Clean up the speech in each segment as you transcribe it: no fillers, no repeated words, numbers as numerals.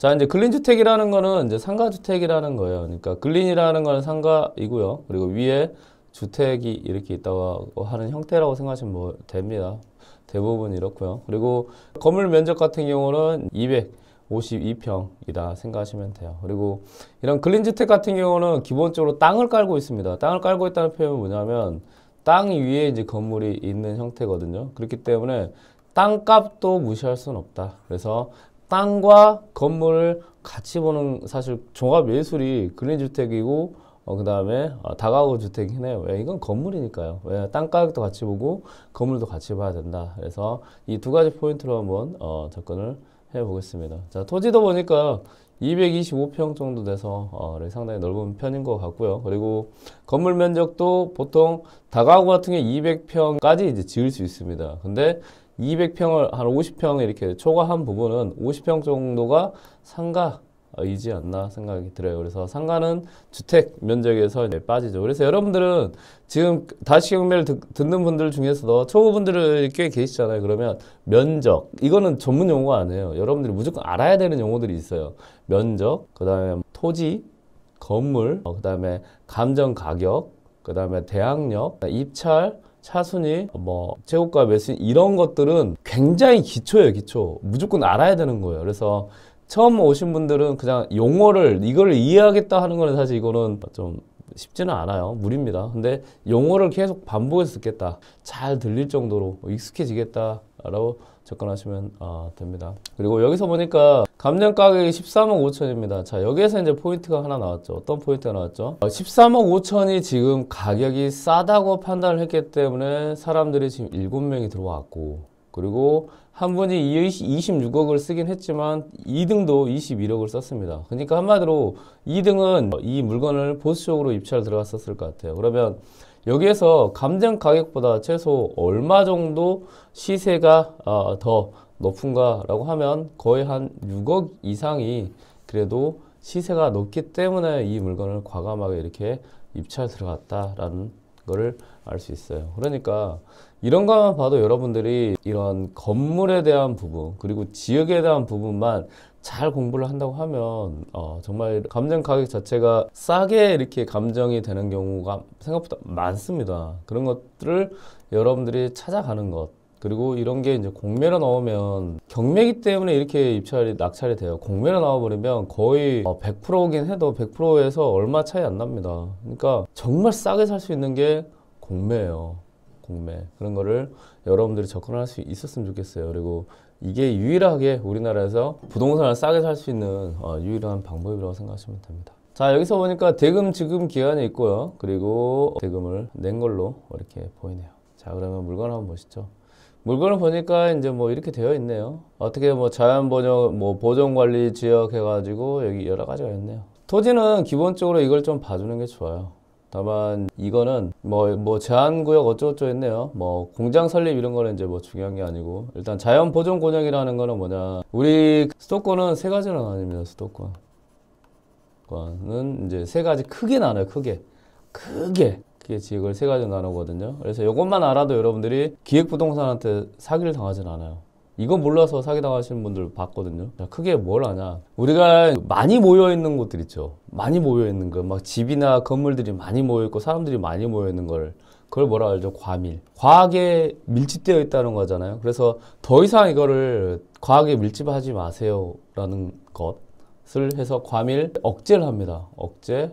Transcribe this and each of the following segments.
자, 이제 근린주택이라는 거는 이제 상가주택이라는 거예요. 그러니까 근린이라는 거는 상가이고요. 그리고 위에 주택이 이렇게 있다고 하는 형태라고 생각하시면 뭐 됩니다. 대부분 이렇고요. 그리고 건물 면적 같은 경우는 252평이다 생각하시면 돼요. 그리고 이런 근린주택 같은 경우는 기본적으로 땅을 깔고 있습니다. 땅을 깔고 있다는 표현은 뭐냐면 땅 위에 이제 건물이 있는 형태거든요. 그렇기 때문에 땅값도 무시할 수는 없다. 그래서 땅과 건물을 같이 보는 사실 종합 예술이 근린주택이고 그 다음에 다가구 주택이네요. 왜? 이건 건물이니까요. 왜? 땅 가격도 같이 보고 건물도 같이 봐야 된다. 그래서 이 두 가지 포인트로 한번 접근을 해보겠습니다. 자, 토지도 보니까 225평 정도 돼서 상당히 넓은 편인 것 같고요. 그리고 건물 면적도 보통 다가구 같은 게 200평까지 이제 지을 수 있습니다. 근데 200평을 한 50평 이렇게 초과한 부분은 50평 정도가 상가이지 않나 생각이 들어요. 그래서 상가는 주택 면적에서 이제 빠지죠. 그래서 여러분들은 지금 다시경매를 듣는 분들 중에서도 초보분들이 꽤 계시잖아요. 그러면 면적, 이거는 전문 용어가 아니에요. 여러분들이 무조건 알아야 되는 용어들이 있어요. 면적, 그 다음에 토지, 건물, 그 다음에 감정 가격, 그 다음에 대항력, 입찰, 차순위, 뭐 재고가 매수인 이런 것들은 굉장히 기초예요. 기초. 무조건 알아야 되는 거예요. 그래서 처음 오신 분들은 그냥 용어를 이걸 이해하겠다 하는 거는 사실 이거는 좀 쉽지는 않아요. 무리입니다. 근데 용어를 계속 반복해서 듣겠다. 잘 들릴 정도로 익숙해지겠다라고 접근하시면 됩니다. 그리고 여기서 보니까 감정 가격이 13억 5천입니다. 자, 여기에서 이제 포인트가 하나 나왔죠. 어떤 포인트가 나왔죠? 13억 5천이 지금 가격이 싸다고 판단을 했기 때문에 사람들이 지금 7명이 들어왔고, 그리고 한 분이 26억을 쓰긴 했지만 2등도 21억을 썼습니다. 그러니까 한마디로 2등은 이 물건을 보수적으로 입찰 들어갔었을 것 같아요. 그러면 여기에서 감정 가격보다 최소 얼마 정도 시세가 더 높은가라고 하면 거의 한 6억 이상이 그래도 시세가 높기 때문에 이 물건을 과감하게 이렇게 입찰 들어갔다라는 거를 알 수 있어요. 그러니까 이런 것만 봐도 여러분들이 이런 건물에 대한 부분 그리고 지역에 대한 부분만 잘 공부를 한다고 하면 정말 감정 가격 자체가 싸게 이렇게 감정이 되는 경우가 생각보다 많습니다. 그런 것들을 여러분들이 찾아가는 것, 그리고 이런 게 이제 공매로 나오면 경매기 때문에 이렇게 낙찰이 돼요. 공매로 나와버리면 거의 100%긴 해도 100%에서 얼마 차이 안 납니다. 그러니까 정말 싸게 살 수 있는 게 공매예요. 공매. 그런 거를 여러분들이 접근할 수 있었으면 좋겠어요. 그리고 이게 유일하게 우리나라에서 부동산을 싸게 살 수 있는 유일한 방법이라고 생각하시면 됩니다. 자, 여기서 보니까 대금 지급 기간이 있고요. 그리고 대금을 낸 걸로 이렇게 보이네요. 자, 그러면 물건 한번 보시죠. 물건을 보니까 이제 뭐 이렇게 되어 있네요. 어떻게 뭐 자연번영, 뭐 보존관리 지역 해가지고 여기 여러 가지가 있네요. 토지는 기본적으로 이걸 좀 봐주는 게 좋아요. 다만 이거는 뭐 제한구역 어쩌고저쩌고 했네요. 뭐 공장 설립 이런 거는 이제 뭐 중요한 게 아니고, 일단 자연보존구역이라는 거는 뭐냐, 우리 수도권은 세 가지로 나뉩니다. 수도권은 이제 세 가지 크게 나눠요. 크게 지역을 세 가지로 나누거든요. 그래서 이것만 알아도 여러분들이 기획부동산한테 사기를 당하진 않아요. 이거 몰라서 사기 당하시는 분들 봤거든요. 자, 크게 뭘 하냐, 우리가 많이 모여있는 곳들 있죠. 많이 모여있는 거, 막 집이나 건물들이 많이 모여있고 사람들이 많이 모여있는 걸, 그걸 뭐라 하죠? 과밀. 과하게 밀집되어 있다는 거잖아요. 그래서 더 이상 이거를 과하게 밀집하지 마세요 라는 것을 해서 과밀 억제를 합니다. 억제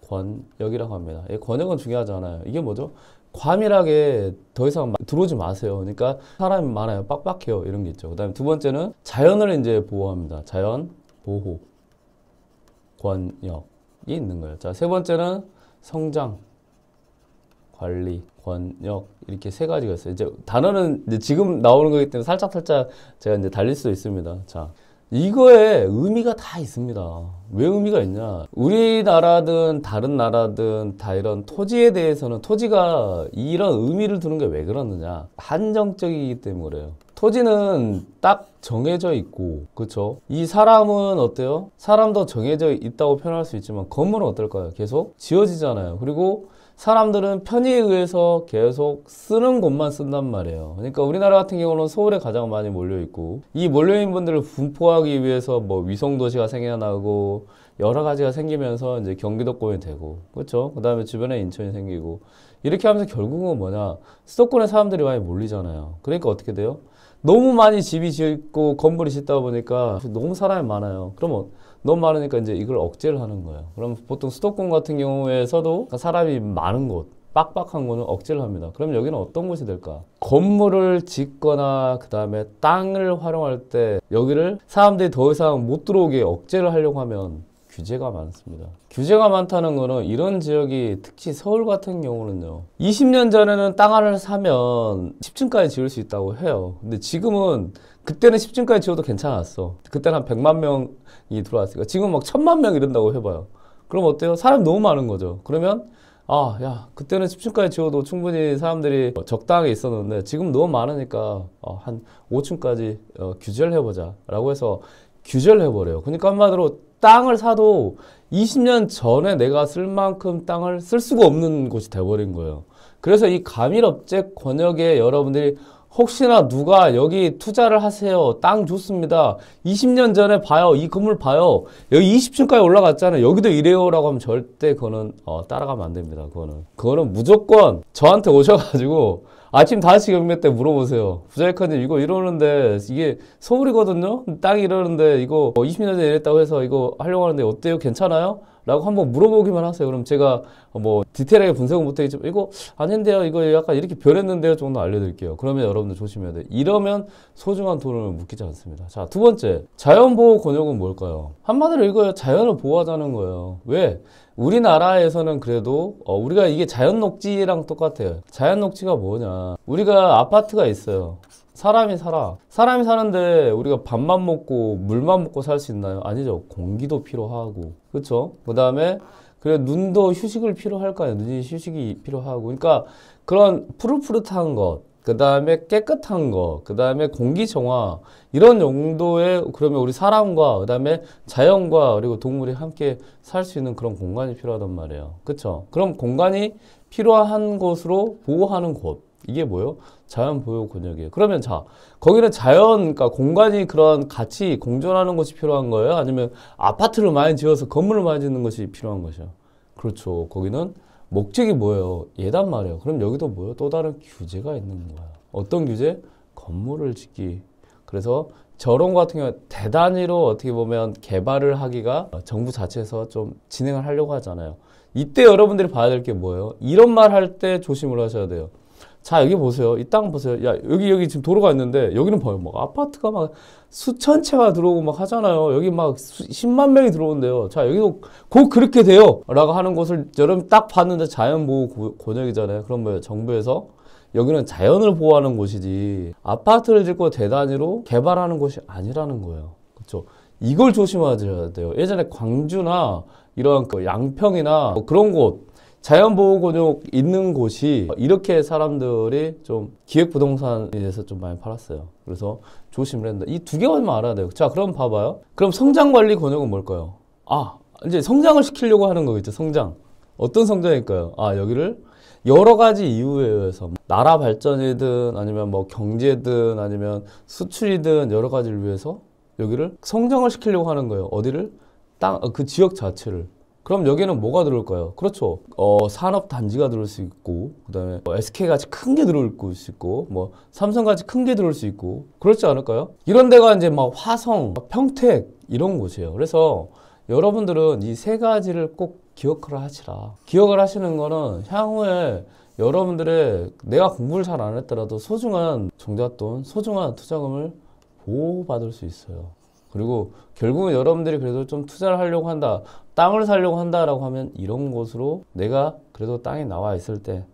권역이라고 합니다. 이 권역은 중요하잖아요. 이게 뭐죠? 과밀하게 더 이상 들어오지 마세요. 그러니까 사람이 많아요. 빡빡해요. 이런 게 있죠. 그 다음에 두 번째는 자연을 이제 보호합니다. 자연 보호 권역이 있는 거예요. 자, 세 번째는 성장 관리 권역, 이렇게 세 가지가 있어요. 이제 단어는 이제 지금 나오는 거기 때문에 살짝 제가 이제 달릴 수도 있습니다. 자, 이거에 의미가 다 있습니다. 왜 의미가 있냐? 우리나라든 다른 나라든 다 이런 토지에 대해서는 토지가 이런 의미를 두는 게 왜 그러느냐? 한정적이기 때문에 그래요. 토지는 딱 정해져 있고, 그렇죠? 이 사람은 어때요? 사람도 정해져 있다고 표현할 수 있지만 건물은 어떨까요? 계속 지어지잖아요. 그리고 사람들은 편의에 의해서 계속 쓰는 곳만 쓴단 말이에요. 그러니까 우리나라 같은 경우는 서울에 가장 많이 몰려있고, 이 몰려있는 분들을 분포하기 위해서 뭐 위성도시가 생겨나고 여러 가지가 생기면서 이제 경기도권이 되고, 그렇죠? 그 다음에 주변에 인천이 생기고, 이렇게 하면서 결국은 뭐냐, 수도권에 사람들이 많이 몰리잖아요. 그러니까 어떻게 돼요? 너무 많이 집이 짓고 건물이 짓다 보니까 너무 사람이 많아요. 그러면 너무 많으니까 이제 이걸 억제를 하는 거예요. 그럼 보통 수도권 같은 경우에서도 사람이 많은 곳, 빡빡한 곳은 억제를 합니다. 그럼 여기는 어떤 곳이 될까? 건물을 짓거나 그 다음에 땅을 활용할 때 여기를 사람들이 더 이상 못 들어오게 억제를 하려고 하면 규제가 많습니다. 규제가 많다는 거는 이런 지역이 특히 서울 같은 경우는요. 20년 전에는 땅 하나를 사면 10층까지 지을 수 있다고 해요. 근데 지금은 그때는 10층까지 지어도 괜찮았어. 그때는 한 100만 명이 들어왔으니까 지금 막 1000만 명 이런다고 해봐요. 그럼 어때요? 사람이 너무 많은 거죠. 그러면 야, 그때는 10층까지 지어도 충분히 사람들이 적당하게 있었는데 지금 너무 많으니까 한 5층까지 규제를 해보자 라고 해서 규제를 해버려요. 그러니까 한마디로 땅을 사도 20년 전에 내가 쓸 만큼 땅을 쓸 수가 없는 곳이 돼버린 거예요. 그래서 이 가밀업체 권역에 여러분들이 혹시나 누가 여기 투자를 하세요. 땅 좋습니다. 20년 전에 봐요. 이 건물 봐요. 여기 20층까지 올라갔잖아요. 여기도 이래요. 라고 하면 절대 그거는 따라가면 안 됩니다. 그거는 무조건 저한테 오셔가지고 아침 5시 경매 때 물어보세요. 부자이카님 이거 이러는데 이게 서울이거든요? 땅이 이러는데 이거 20년 전에 이랬다고 해서 이거 하려고 하는데 어때요? 괜찮아요? 라고 한번 물어보기만 하세요. 그럼 제가 뭐 디테일하게 분석은 못하겠지만 이거 아닌데요? 이거 약간 이렇게 변했는데요? 정도 알려드릴게요. 그러면 여러분들 조심해야 돼요. 이러면 소중한 돈을 묵히지 않습니다. 자, 두 번째. 자연보호 권역은 뭘까요? 한마디로 이거예요. 자연을 보호하자는 거예요. 왜? 우리나라에서는 그래도 우리가 이게 자연녹지랑 똑같아요. 자연녹지가 뭐냐? 우리가 아파트가 있어요. 사람이 살아. 사람이 사는데 우리가 밥만 먹고 물만 먹고 살 수 있나요? 아니죠. 공기도 필요하고. 그렇죠? 그다음에 그래 눈도 휴식을 필요할 거 아니에요. 눈이 휴식이 필요하고. 그러니까 그런 푸릇푸릇한 것, 그다음에 깨끗한 것, 그다음에 공기 정화 이런 용도의 그러면 우리 사람과 그다음에 자연과 그리고 동물이 함께 살 수 있는 그런 공간이 필요하단 말이에요. 그렇죠? 그럼 공간이 필요한 곳으로 보호하는 곳. 이게 뭐예요? 자연보호구역이에요. 그러면 자, 거기는 자연, 그러니까 공간이 그런 같이 공존하는 것이 필요한 거예요? 아니면 아파트를 많이 지어서 건물을 많이 짓는 것이 필요한 것이요? 그렇죠. 거기는 목적이 뭐예요? 얘단 말이에요. 그럼 여기도 뭐예요? 또 다른 규제가 있는 거예요. 어떤 규제? 건물을 짓기. 그래서 저런 거 같은 경우에 대단위로 어떻게 보면 개발을 하기가 정부 자체에서 좀 진행을 하려고 하잖아요. 이때 여러분들이 봐야 될 게 뭐예요? 이런 말 할 때 조심을 하셔야 돼요. 자, 여기 보세요. 이 땅 보세요. 야, 여기 지금 도로가 있는데, 여기는 봐요. 막 아파트가 막 수천 채가 들어오고 막 하잖아요. 여기 막 10만 명이 들어온대요. 자, 여기도 곧 그렇게 돼요. 라고 하는 곳을 여러분 딱 봤는데 자연보호 권역이잖아요. 그럼 뭐예요? 정부에서 여기는 자연을 보호하는 곳이지, 아파트를 짓고 대단위로 개발하는 곳이 아니라는 거예요. 그렇죠? 이걸 조심하셔야 돼요. 예전에 광주나 이런 그 양평이나 뭐 그런 곳, 자연보호구역 있는 곳이 이렇게 사람들이 좀 기획부동산에 대해서 좀 많이 팔았어요. 그래서 조심을 했는데 이 두 개만 알아야 돼요. 자, 그럼 봐봐요. 그럼 성장관리권역은 뭘까요? 이제 성장을 시키려고 하는 거겠죠. 성장. 어떤 성장일까요? 여기를 여러 가지 이유에 의해서 나라 발전이든 아니면 뭐 경제든 아니면 수출이든 여러 가지를 위해서 여기를 성장을 시키려고 하는 거예요. 어디를? 그 지역 자체를. 그럼 여기는 뭐가 들어올까요? 그렇죠. 산업단지가 들어올 수 있고, 그 다음에 SK같이 큰 게 들어올 수 있고, 뭐 삼성같이 큰 게 들어올 수 있고, 그렇지 않을까요? 이런 데가 이제 막 화성, 평택 이런 곳이에요. 그래서 여러분들은 이 세 가지를 꼭 기억을 하시라. 기억을 하시는 거는 향후에 여러분들의 내가 공부를 잘 안 했더라도 소중한 종잣돈, 소중한 투자금을 보호받을 수 있어요. 그리고 결국은 여러분들이 그래도 좀 투자를 하려고 한다, 땅을 사려고 한다라고 하면 이런 곳으로 내가 그래도 땅이 나와 있을 때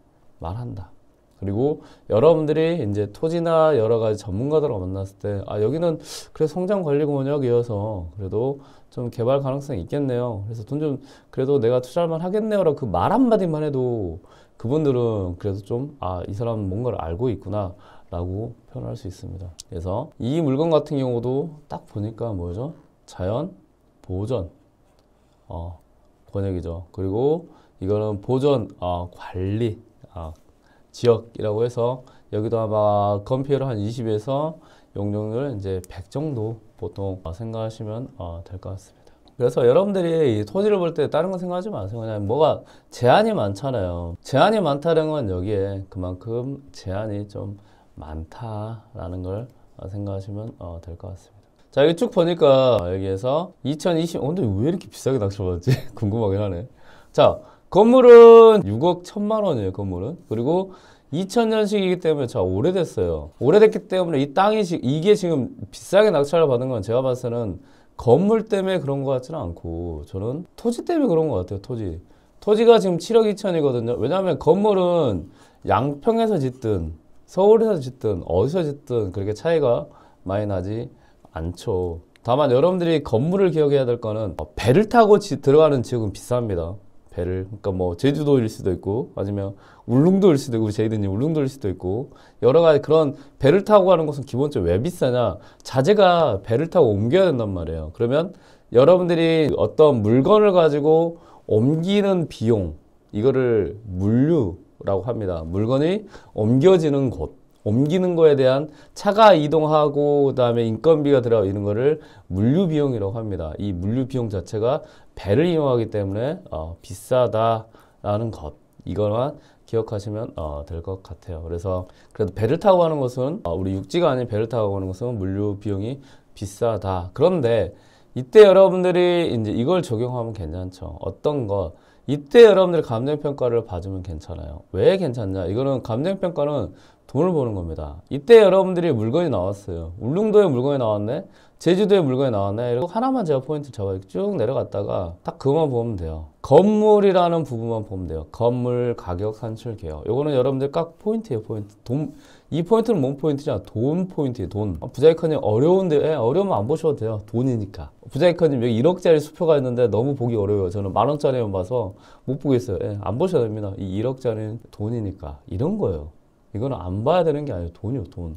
말한다. 그리고 여러분들이 이제 토지나 여러 가지 전문가들과 만났을 때 여기는 그래 성장관리권역이어서 그래도 좀 개발 가능성이 있겠네요. 그래서 돈 좀 그래도 내가 투자할 만 하겠네요라고 그 말 한마디만 해도 그분들은 그래도 좀 이 사람은 뭔가를 알고 있구나 라고 표현할 수 있습니다. 그래서 이 물건 같은 경우도 딱 보니까 뭐죠? 자연 보호전 권역이죠. 그리고 이거는 보존 관리 지역이라고 해서 여기도 아마 건폐율 한 20에서 용적률 이제 100 정도 보통 생각하시면 될 것 같습니다. 그래서 여러분들이 이 토지를 볼 때 다른 거 생각하지 마세요. 그냥 뭐가 제한이 많잖아요. 제한이 많다는 건 여기에 그만큼 제한이 좀 많다라는 걸 생각하시면 될 것 같습니다. 자, 여기 쭉 보니까 여기에서 2020, 근데 왜 이렇게 비싸게 낙찰받았지? 궁금하긴 하네. 자, 건물은 6억 1천만 원이에요, 건물은. 그리고 2000년식이기 때문에 자, 오래됐어요. 오래됐기 때문에 이 땅이, 이게 지금 비싸게 낙찰을 받은 건 제가 봤을 때는 건물 때문에 그런 것 같지는 않고 저는 토지 때문에 그런 것 같아요, 토지. 토지가 지금 7억 2천이거든요. 왜냐하면 건물은 양평에서 짓든 서울에서 짓든 어디서 짓든 그렇게 차이가 많이 나지 않죠. 다만 여러분들이 건물을 기억해야 될 거는 배를 타고 들어가는 지역은 비쌉니다. 배를. 그러니까 뭐 제주도일 수도 있고 아니면 울릉도일 수도 있고, 우리 제이드님 울릉도일 수도 있고, 여러 가지 그런 배를 타고 가는 곳은 기본적으로 왜 비싸냐? 자재가 배를 타고 옮겨야 된단 말이에요. 그러면 여러분들이 어떤 물건을 가지고 옮기는 비용, 이거를 물류라고 합니다. 물건이 옮겨지는 곳, 옮기는 거에 대한 차가 이동하고 그다음에 인건비가 들어가 있는 거를 물류 비용이라고 합니다. 이 물류 비용 자체가 배를 이용하기 때문에 비싸다라는 것, 이거만 기억하시면 될 것 같아요. 그래서 그래도 배를 타고 가는 것은 우리 육지가 아닌 배를 타고 가는 것은 물류 비용이 비싸다. 그런데 이때 여러분들이 이제 이걸 적용하면 괜찮죠. 어떤 거? 이때 여러분들이 감정평가를 봐주면 괜찮아요. 왜 괜찮냐? 이거는 감정평가는 돈을 버는 겁니다. 이때 여러분들이 물건이 나왔어요. 울릉도에 물건이 나왔네? 제주도에 물건이 나왔네? 이러고 하나만 제가 포인트 잡아 쭉 내려갔다가 딱 그것만 보면 돼요. 건물이라는 부분만 보면 돼요. 건물 가격 산출 개요. 요거는 여러분들 딱 포인트예요, 포인트. 이 포인트는 뭔 포인트냐? 돈 포인트예요, 돈. 부자이커님 어려운데, 어려우면 안 보셔도 돼요. 돈이니까. 부자이커님 여기 1억짜리 수표가 있는데 너무 보기 어려워요. 저는 10,000원짜리만 봐서 못 보겠어요. 안 보셔도 됩니다. 이 1억짜리는 돈이니까. 이런 거예요. 이거는 안 봐야 되는 게 아니에요. 돈이요, 돈.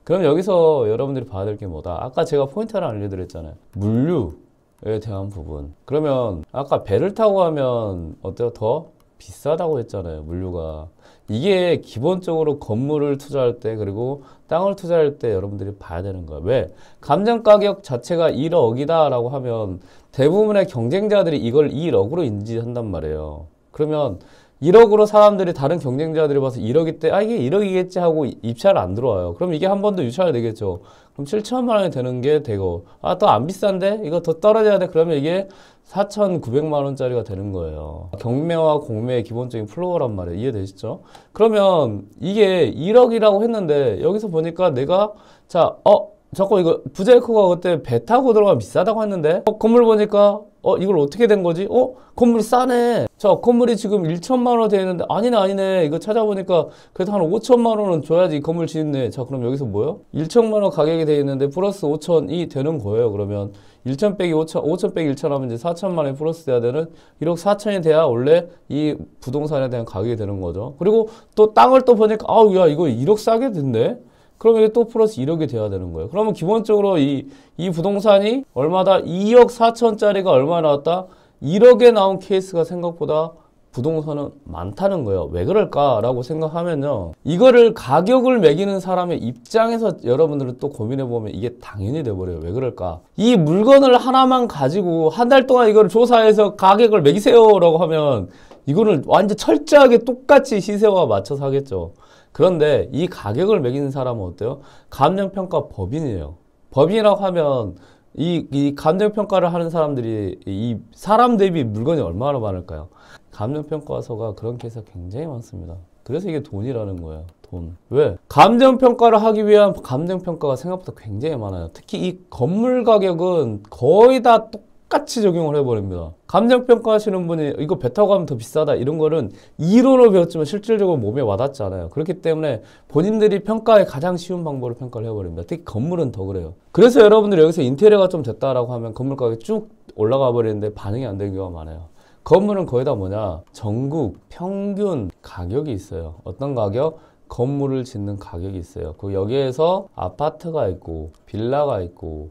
그럼 여기서 여러분들이 봐야 될 게 뭐다? 아까 제가 포인트 하나 알려드렸잖아요. 물류에 대한 부분. 그러면 아까 배를 타고 가면 어때요? 더 비싸다고 했잖아요, 물류가. 이게 기본적으로 건물을 투자할 때 그리고 땅을 투자할 때 여러분들이 봐야 되는 거예요. 왜? 감정 가격 자체가 1억이다 라고 하면 대부분의 경쟁자들이 이걸 1억으로 인지한단 말이에요. 그러면 1억으로 사람들이 다른 경쟁자들이 봐서 1억이 때 이게 1억이겠지 하고 입찰 안 들어와요. 그럼 이게 한 번 더 유찰이 되겠죠. 그럼 7천만 원이 되는 게 되고 더 안 비싼데? 이거 더 떨어져야 돼. 그러면 이게 4,900만 원짜리가 되는 거예요. 경매와 공매의 기본적인 플로어란 말이에요. 이해되시죠? 그러면 이게 1억이라고 했는데 여기서 보니까 내가 자꾸 이거 부자이커가 그때 배 타고 들어가면 비싸다고 했는데 건물 보니까 이걸 어떻게 된 거지? 건물이 싸네. 자, 건물이 지금 1천만 원 돼 있는데 아니네. 이거 찾아보니까 그래도 한 5천만 원은 줘야지 이 건물 짓네. 자, 그럼 여기서 뭐요? 1천만 원 가격이 돼 있는데 플러스 5천이 되는 거예요. 그러면 1천 빼기 5천, 5천 빼기 1천 하면 이제 4천만 원이 플러스 돼야 되는 1억 4천이 돼야 원래 이 부동산에 대한 가격이 되는 거죠. 그리고 또 땅을 또 보니까 야, 이거 1억 싸게 됐네. 그러면 이게 또 플러스 1억이 돼야 되는 거예요. 그러면 기본적으로 이 부동산이 얼마다 2억 4천짜리가 얼마 나왔다? 1억에 나온 케이스가 생각보다 부동산은 많다는 거예요. 왜 그럴까라고 생각하면요. 이거를 가격을 매기는 사람의 입장에서 여러분들은 또 고민해보면 이게 당연히 돼버려요. 왜 그럴까? 이 물건을 하나만 가지고 한 달 동안 이걸 조사해서 가격을 매기세요라고 하면 이거는 완전 철저하게 똑같이 시세와 맞춰서 하겠죠. 그런데 이 가격을 매기는 사람은 어때요? 감정평가 법인이에요. 법인이라고 하면 이 감정평가를 하는 사람들이 이 사람 대비 물건이 얼마나 많을까요? 감정평가서가 그런 케이스가 굉장히 많습니다. 그래서 이게 돈이라는 거예요. 돈. 왜? 감정평가를 하기 위한 감정평가가 생각보다 굉장히 많아요. 특히 이 건물 가격은 거의 다 똑같이 적용을 해버립니다. 감정평가 하시는 분이 이거 배 타고 가면 더 비싸다 이런 거는 이론으로 배웠지만 실질적으로 몸에 와닿지 않아요. 그렇기 때문에 본인들이 평가에 가장 쉬운 방법으로 평가를 해버립니다. 특히 건물은 더 그래요. 그래서 여러분들이 여기서 인테리어가 좀 됐다라고 하면 건물 가격이 쭉 올라가 버리는데 반응이 안 되는 경우가 많아요. 건물은 거의 다 뭐냐? 전국 평균 가격이 있어요. 어떤 가격? 건물을 짓는 가격이 있어요. 그 여기에서 아파트가 있고 빌라가 있고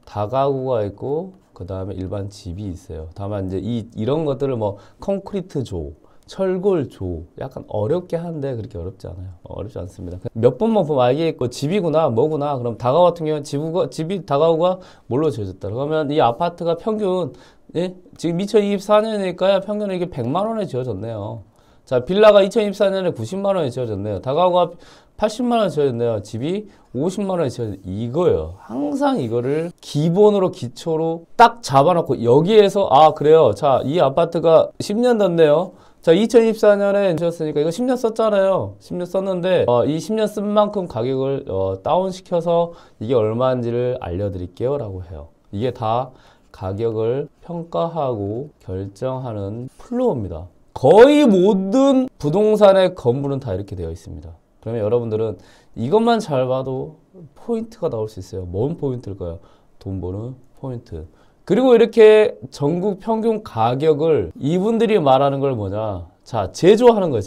다가구가 있고 그 다음에 일반 집이 있어요. 다만 이제 이런 것들을 뭐 콘크리트조, 철골조 약간 어렵게 하는데 그렇게 어렵지 않아요. 어렵지 않습니다. 몇 번만 보면 알겠고 집이구나 뭐구나. 그럼 다가구 같은 경우는 집이 다가구가 뭘로 지어졌다. 그러면 이 아파트가 평균 예? 지금 2024년이니까요. 평균 이게 100만 원에 지어졌네요. 자, 빌라가 2024년에 90만 원에 지어졌네요. 다가구가 80만 원에 지어졌네요. 집이 50만 원에 지어졌네요. 이거예요. 항상 이거를 기본으로 기초로 딱 잡아놓고 여기에서 아 그래요. 자, 이 아파트가 10년 됐네요. 자, 2024년에 지었으니까 이거 10년 썼잖아요. 10년 썼는데 이 10년 쓴 만큼 가격을 다운시켜서 이게 얼마인지를 알려드릴게요 라고 해요. 이게 다 가격을 평가하고 결정하는 플로어입니다. 거의 모든 부동산의 건물은 다 이렇게 되어 있습니다. 그러면 여러분들은 이것만 잘 봐도 포인트가 나올 수 있어요. 뭔 포인트일까요? 돈 버는 포인트. 그리고 이렇게 전국 평균 가격을 이분들이 말하는 걸 뭐냐. 자, 제조하는 거예요.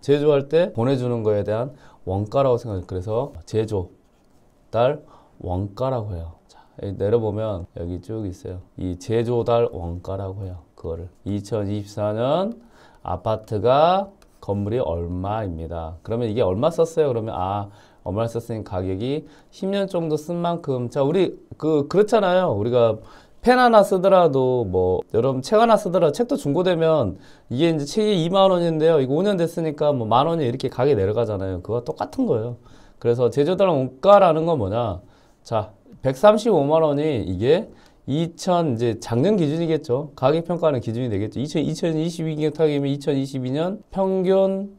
제조할 때 보내주는 거에 대한 원가라고 생각해요. 그래서 제조, 달, 원가라고 해요. 자, 내려보면 여기 쭉 있어요. 이 제조달 원가라고 해요. 그거를 2024년 아파트가 건물이 얼마입니다. 그러면 이게 얼마 썼어요? 그러면 얼마 썼으니까 가격이 10년 정도 쓴 만큼. 자, 우리 그렇잖아요. 우리가 펜 하나 쓰더라도 뭐 여러분 책 하나 쓰더라도 책도 중고되면 이게 이제 책이 2만 원인데요. 이거 5년 됐으니까 뭐 만 원이 이렇게 가게 내려가잖아요. 그거 똑같은 거예요. 그래서 제조달 원가라는 건 뭐냐? 자, 135만 원이 이게 이제 작년 기준이겠죠. 가격 평가하는 기준이 되겠죠. 2022년 타격이면 2022년 평균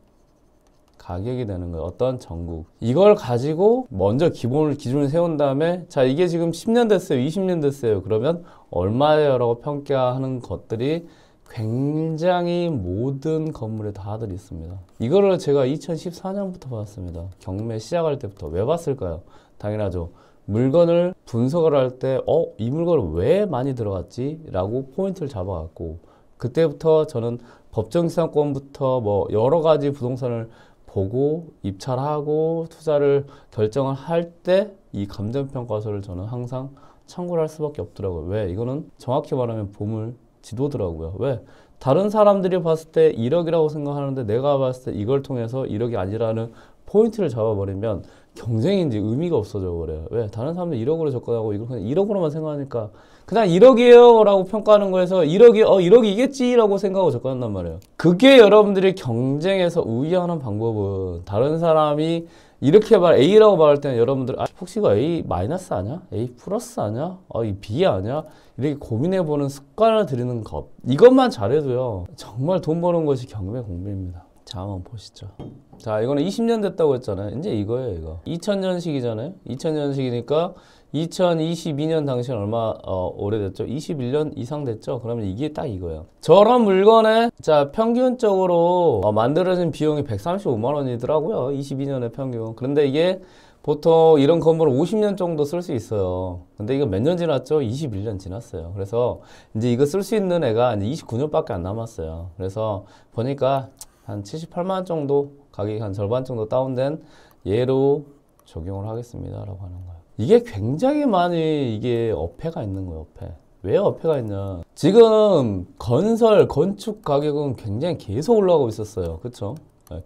가격이 되는 거예요. 어떤 전국. 이걸 가지고 먼저 기준을 세운 다음에 자, 이게 지금 10년 됐어요. 20년 됐어요. 그러면 얼마예요? 라고 평가하는 것들이 굉장히 모든 건물에 다들 있습니다. 이거를 제가 2014년부터 봤습니다. 경매 시작할 때부터. 왜 봤을까요? 당연하죠. 물건을 분석을 할 때 이 물건을 왜 많이 들어갔지? 라고 포인트를 잡아갖고 그때부터 저는 법정지상권부터 뭐 여러 가지 부동산을 보고 입찰하고 투자를 결정을 할 때 이 감정평가서를 저는 항상 참고를 할 수밖에 없더라고요. 왜? 이거는 정확히 말하면 보물 지도더라고요. 왜? 다른 사람들이 봤을 때 1억이라고 생각하는데 내가 봤을 때 이걸 통해서 1억이 아니라는 포인트를 잡아버리면 경쟁이 이제 의미가 없어져 버려요. 왜? 다른 사람들 1억으로 접근하고 이걸 그냥 1억으로만 생각하니까 그냥 1억이에요 라고 평가하는 거에서 1억이겠지 라고 생각하고 접근한단 말이에요. 그게 여러분들이 경쟁에서 우위하는 방법은 다른 사람이 이렇게 A라고 말할 때는 여러분들 혹시 이거 A 마이너스 아니야? A 플러스 아니야? 이 B 아니야? 이렇게 고민해보는 습관을 들이는 것. 이것만 잘해도요. 정말 돈 버는 것이 경매 공부입니다. 자, 한번 보시죠. 자, 이거는 20년 됐다고 했잖아요. 이제 이거예요, 이거. 2000년식이잖아요. 2000년식이니까 2022년 당시는 얼마 오래됐죠? 21년 이상 됐죠? 그러면 이게 딱 이거예요. 저런 물건에 자, 평균적으로 만들어진 비용이 135만 원이더라고요. 22년의 평균. 그런데 이게 보통 이런 건물을 50년 정도 쓸 수 있어요. 근데 이거 몇 년 지났죠? 21년 지났어요. 그래서 이제 이거 쓸 수 있는 애가 이제 29년밖에 안 남았어요. 그래서 보니까 한 78만 원 정도 가격이 한 절반 정도 다운된 예로 적용을 하겠습니다 라고 하는 거예요. 이게 굉장히 많이 이게 어폐가 있는 거예요. 어폐. 왜 어폐가 있냐? 지금 건축 가격은 굉장히 계속 올라가고 있었어요. 그쵸?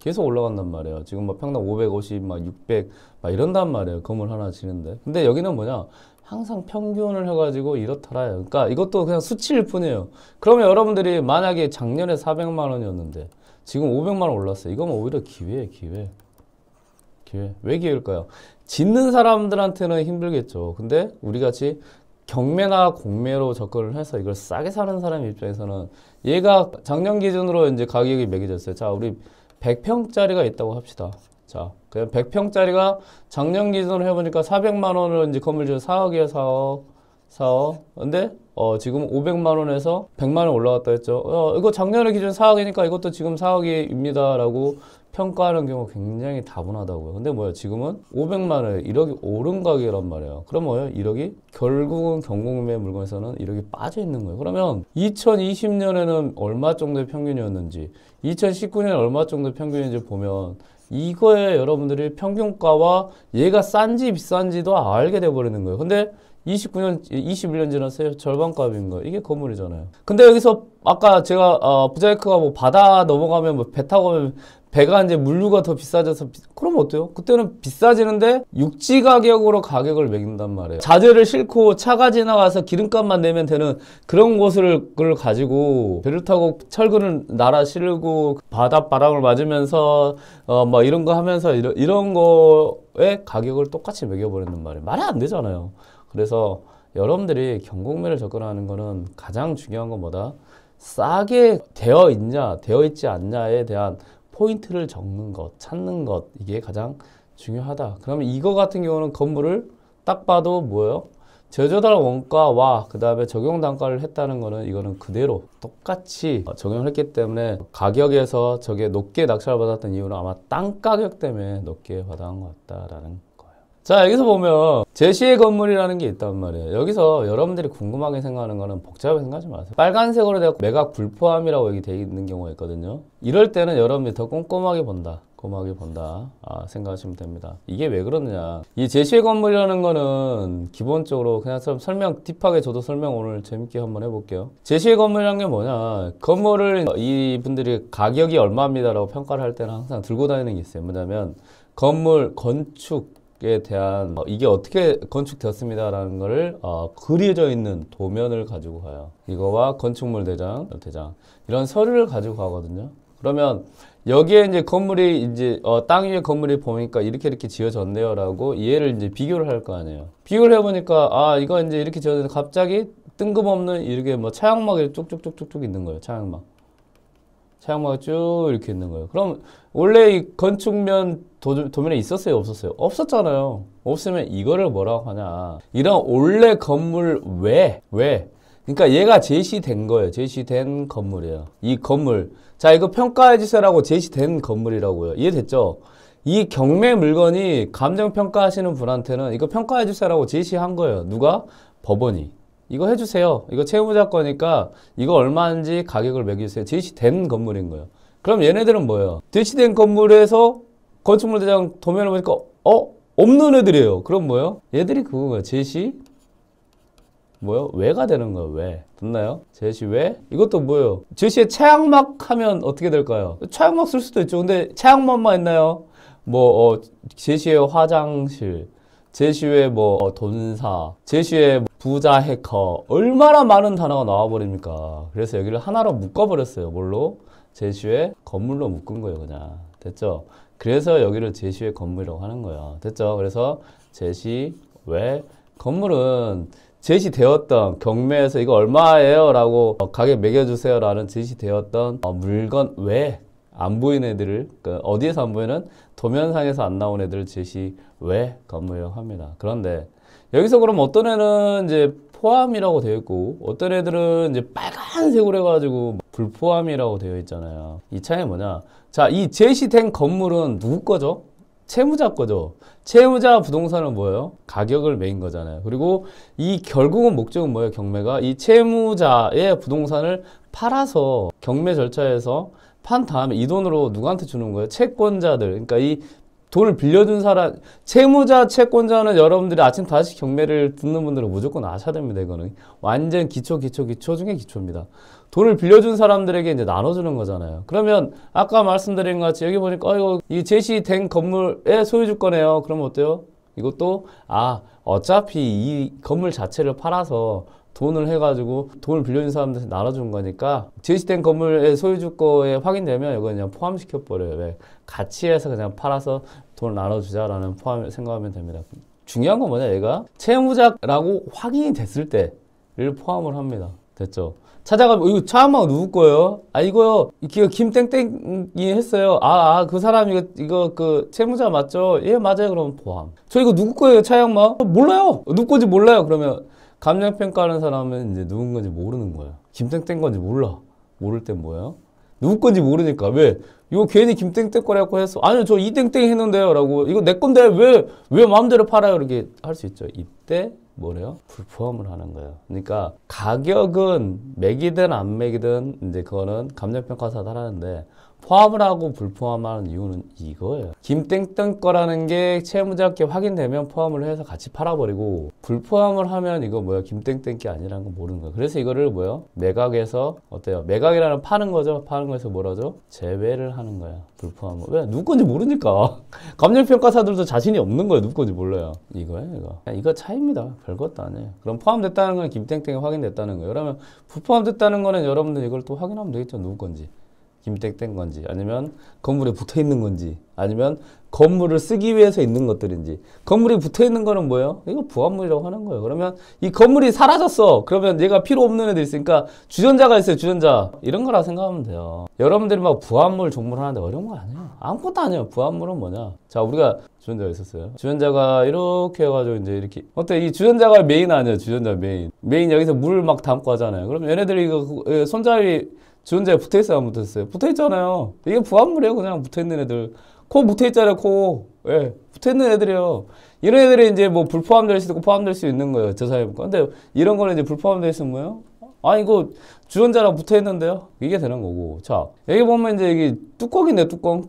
계속 올라간단 말이에요. 지금 뭐 평당 550, 막 600, 막 이런단 말이에요. 건물 하나 지는데. 근데 여기는 뭐냐? 항상 평균을 해가지고 이렇더라. 그러니까 이것도 그냥 수치일 뿐이에요. 그러면 여러분들이 만약에 작년에 400만 원이었는데 지금 500만 원 올랐어요. 이거면 오히려 기회예요, 기회. 왜 기회일까요? 짓는 사람들한테는 힘들겠죠. 근데 우리 같이 경매나 공매로 접근을 해서 이걸 싸게 사는 사람 입장에서는 얘가 작년 기준으로 이제 가격이 매겨졌어요. 자, 우리 100평짜리가 있다고 합시다. 자, 그냥 100평짜리가 작년 기준으로 해보니까 400만 원을 이제 건물 지어 4억이에요, 4억. 근데 지금 500만 원에서 100만 원 올라갔다 했죠. 이거 작년에 기준 4억이니까 이것도 지금 4억입니다 라고 평가하는 경우가 굉장히 다분하다고요. 근데 뭐야, 지금은 500만 원에 1억이 오른 가격이란 말이에요. 그럼 뭐예요? 1억이 결국은 경공매 물건에서는 1억이 빠져 있는 거예요. 그러면 2020년에는 얼마 정도의 평균이었는지 2019년에 얼마 정도의 평균인지 보면 이거에 여러분들이 평균가와 얘가 싼지 비싼지도 알게 돼버리는 거예요. 근데 29년, 21년 지났어요. 절반값인 거예요. 이게 건물이잖아요. 근데 여기서 아까 제가 부자이크가 뭐 바다 넘어가면 뭐 배 타고 가면 배가 이제 물류가 더 비싸져서 그럼 어때요? 그때는 비싸지는데 육지 가격으로 가격을 매긴단 말이에요. 자재를 싣고 차가 지나가서 기름값만 내면 되는 그런 그걸 가지고 배를 타고 철근을 날아 실고 바닷바람을 맞으면서 뭐 이런 거 하면서 이런 거에 가격을 똑같이 매겨버리는 말이에요. 말이 안 되잖아요. 그래서 여러분들이 경공매를 접근하는 거는 가장 중요한 건 뭐다? 싸게 되어 있냐, 되어 있지 않냐에 대한 포인트를 적는 것, 찾는 것, 이게 가장 중요하다. 그러면 이거 같은 경우는 건물을 딱 봐도 뭐예요? 제조달 원가와 그 다음에 적용 단가를 했다는 거는 이거는 그대로 똑같이 적용을 했기 때문에 가격에서 저게 높게 낙찰을 받았던 이유는 아마 땅 가격 때문에 높게 받아온 것 같다라는 거예요. 자, 여기서 보면 제시의 건물이라는 게 있단 말이에요. 여기서 여러분들이 궁금하게 생각하는 거는 복잡하게 생각하지 마세요. 빨간색으로 되어 매각 불포함이라고 여기 되어 있는 경우가 있거든요. 이럴 때는 여러분들이 더 꼼꼼하게 본다. 생각하시면 됩니다. 이게 왜 그러느냐. 이 제시의 건물이라는 거는 기본적으로 그냥 좀 설명 딥하게 저도 설명 오늘 재밌게 한번 해볼게요. 제시의 건물이라는 게 뭐냐. 건물을 이분들이 가격이 얼마입니다라고 평가를 할 때는 항상 들고 다니는 게 있어요. 뭐냐면 건물 건축에 대한 이게 어떻게 건축되었습니다라는 거를 그려져 있는 도면을 가지고 가요. 이거와 건축물 대장 이런 서류를 가지고 가거든요. 그러면 여기에 이제 건물이 이제 땅 위에 건물이 보니까 이렇게 지어졌네요라고 얘를 이제 비교를 할 거 아니에요. 비교를 해보니까 이거 이제 이렇게 지어졌는데 갑자기 뜬금없는 이렇게 뭐 차양막이 쭉쭉쭉쭉 있는 거예요. 차양막이 쭉 이렇게 있는 거예요. 그럼 원래 이 건축면 도면에 있었어요, 없었어요? 없었잖아요. 없으면 이거를 뭐라고 하냐? 이런 원래 건물 왜? 그러니까 얘가 제시된 거예요. 제시된 건물이에요. 이 건물. 자, 이거 평가해 주세요라고 제시된 건물이라고요. 이해됐죠? 이 경매 물건이 감정평가하시는 분한테는 이거 평가해 주세요라고 제시한 거예요. 누가? 법원이. 이거 해주세요. 이거 채무자 거니까 이거 얼마인지 가격을 매겨주세요. 제시된 건물인 거예요. 그럼 얘네들은 뭐예요? 제시된 건물에서 건축물 대장 도면을 보니까 없는 애들이에요. 그럼 뭐예요? 얘들이 그거예요. 제시 왜가 되는 거예요. 왜? 됐나요? 제시 왜? 이것도 뭐예요? 제시에 차양막 하면 어떻게 될까요? 차양막 쓸 수도 있죠. 근데 차양막만 있나요? 제시의 화장실, 제시의 돈사, 제시의 부자 해커, 얼마나 많은 단어가 나와버립니까? 그래서 여기를 하나로 묶어버렸어요. 뭘로? 제시의 건물로 묶은 거예요. 그냥. 됐죠? 그래서 여기를 제시의 건물이라고 하는 거예요. 됐죠? 그래서 제시 왜? 건물은 제시되었던 경매에서 이거 얼마예요? 라고 가격 매겨주세요 라는 제시되었던 물건 외 안 보이는 애들을 어디에서 안 보이는 도면상에서 안 나온 애들을 제시 외 건물이라고 합니다. 그런데 여기서 그럼 어떤 애는 이제 포함이라고 되어 있고 어떤 애들은 이제 빨간색으로 해가지고 불포함이라고 되어 있잖아요. 이 차이는 뭐냐? 자, 이 제시된 건물은 누구 거죠? 채무자 거죠. 채무자 부동산은 뭐예요? 가격을 매긴 거잖아요. 그리고 이 결국은 목적은 뭐예요? 경매가 이 채무자의 부동산을 팔아서 경매 절차에서 판 다음에 이 돈으로 누구한테 주는 거예요? 채권자들. 그러니까 이 돈을 빌려준 사람, 채무자, 채권자는 여러분들이 아침 5시 경매를 듣는 분들은 무조건 아셔야 됩니다. 이거는 완전 기초 중에 기초입니다. 돈을 빌려준 사람들에게 이제 나눠주는 거잖아요. 그러면 아까 말씀드린 것 같이 여기 보니까 이거 이 제시된 건물의 소유주거네요. 그러면 어때요? 이것도 어차피 이 건물 자체를 팔아서 돈을 해가지고 돈을 빌려준 사람들한테 나눠준 거니까 제시된 건물의 소유주거에 확인되면 이거 그냥 포함시켜버려요. 왜? 같이 해서 그냥 팔아서 돈을 나눠주자라는 생각하면 됩니다. 중요한 건 뭐냐? 얘가 채무자라고 확인이 됐을 때를 포함을 합니다. 됐죠? 찾아가면 이거 차양막 누구 거예요? 이거요. 이거 김땡땡이 했어요. 그 사람 이거 그 채무자 맞죠? 예, 맞아요. 그럼 포함. 저 이거 누구 거예요? 차양막? 몰라요. 누구 건지 몰라요. 그러면 감정평가하는 사람은 이제 누군 건지 모르는 거야. 김땡땡 건지 몰라. 모를 땐 뭐예요? 누구 건지 모르니까. 왜? 이거 괜히 김땡땡 거라고 했어. 아니요, 저 이땡땡 했는데요. 라고. 이거 내 건데 왜 마음대로 팔아요? 이렇게 할 수 있죠. 이때 뭐래요? 불포함을 하는 거예요. 그러니까 가격은 매기든 안 매기든 이제 그거는 감정평가사도 하는데 포함을 하고 불포함하는 이유는 이거예요. 김땡땡 거라는 게 채무자께 확인되면 포함을 해서 같이 팔아버리고, 불포함을 하면 이거 뭐야, 김땡땡 게 아니라는 거 모르는 거예요. 그래서 이거를 뭐야, 매각에서 어때요? 매각이라는 파는 거죠. 파는 거에서 뭐라죠? 제외를 하는 거야. 불포함을. 왜? 누구 건지 모르니까. 감정평가사들도 자신이 없는 거예요. 누구 건지 몰라요. 이거예요, 이거. 이거 차이입니다. 별것도 아니에요. 그럼 포함됐다는 건 김땡땡이 확인됐다는 거예요. 그러면 불포함됐다는 거는 여러분들 이걸 또 확인하면 되겠죠. 누구 건지. 김땡땡 건지, 아니면 건물에 붙어 있는 건지, 아니면 건물을 쓰기 위해서 있는 것들인지. 건물이 붙어 있는 거는 뭐예요? 이거 부합물이라고 하는 거예요. 그러면 이 건물이 사라졌어. 그러면 얘가 필요 없는 애들 있으니까 주전자가 있어요. 주전자. 이런 거라 생각하면 돼요. 여러분들이 막 부합물 종물 하는데 어려운 거 아니에요. 아무것도 아니에요. 부합물은 뭐냐? 자, 우리가 주전자가 있었어요. 주전자가 이렇게 해가지고 이제 이렇게, 어때? 이 주전자가 메인 아니에요. 주전자 메인. 메인 여기서 물 막 담고 하잖아요. 그럼 얘네들이 이거 손잡이 주전자에 붙어있어요? 안 붙어있어요? 붙어있잖아요. 이게 부합물이에요. 그냥 붙어있는 애들. 코 붙어있잖아요. 코. 예, 붙어있는 애들이에요. 이런 애들이 이제 뭐 불포함될 수 있고 포함될 수 있는 거예요. 저 사이에. 근데 이런 거는 이제 불포함되어 있으면 뭐예요? 아, 이거 주전자랑 붙어있는데요? 이게 되는 거고. 자, 여기 보면 이제 이게 뚜껑이네, 뚜껑.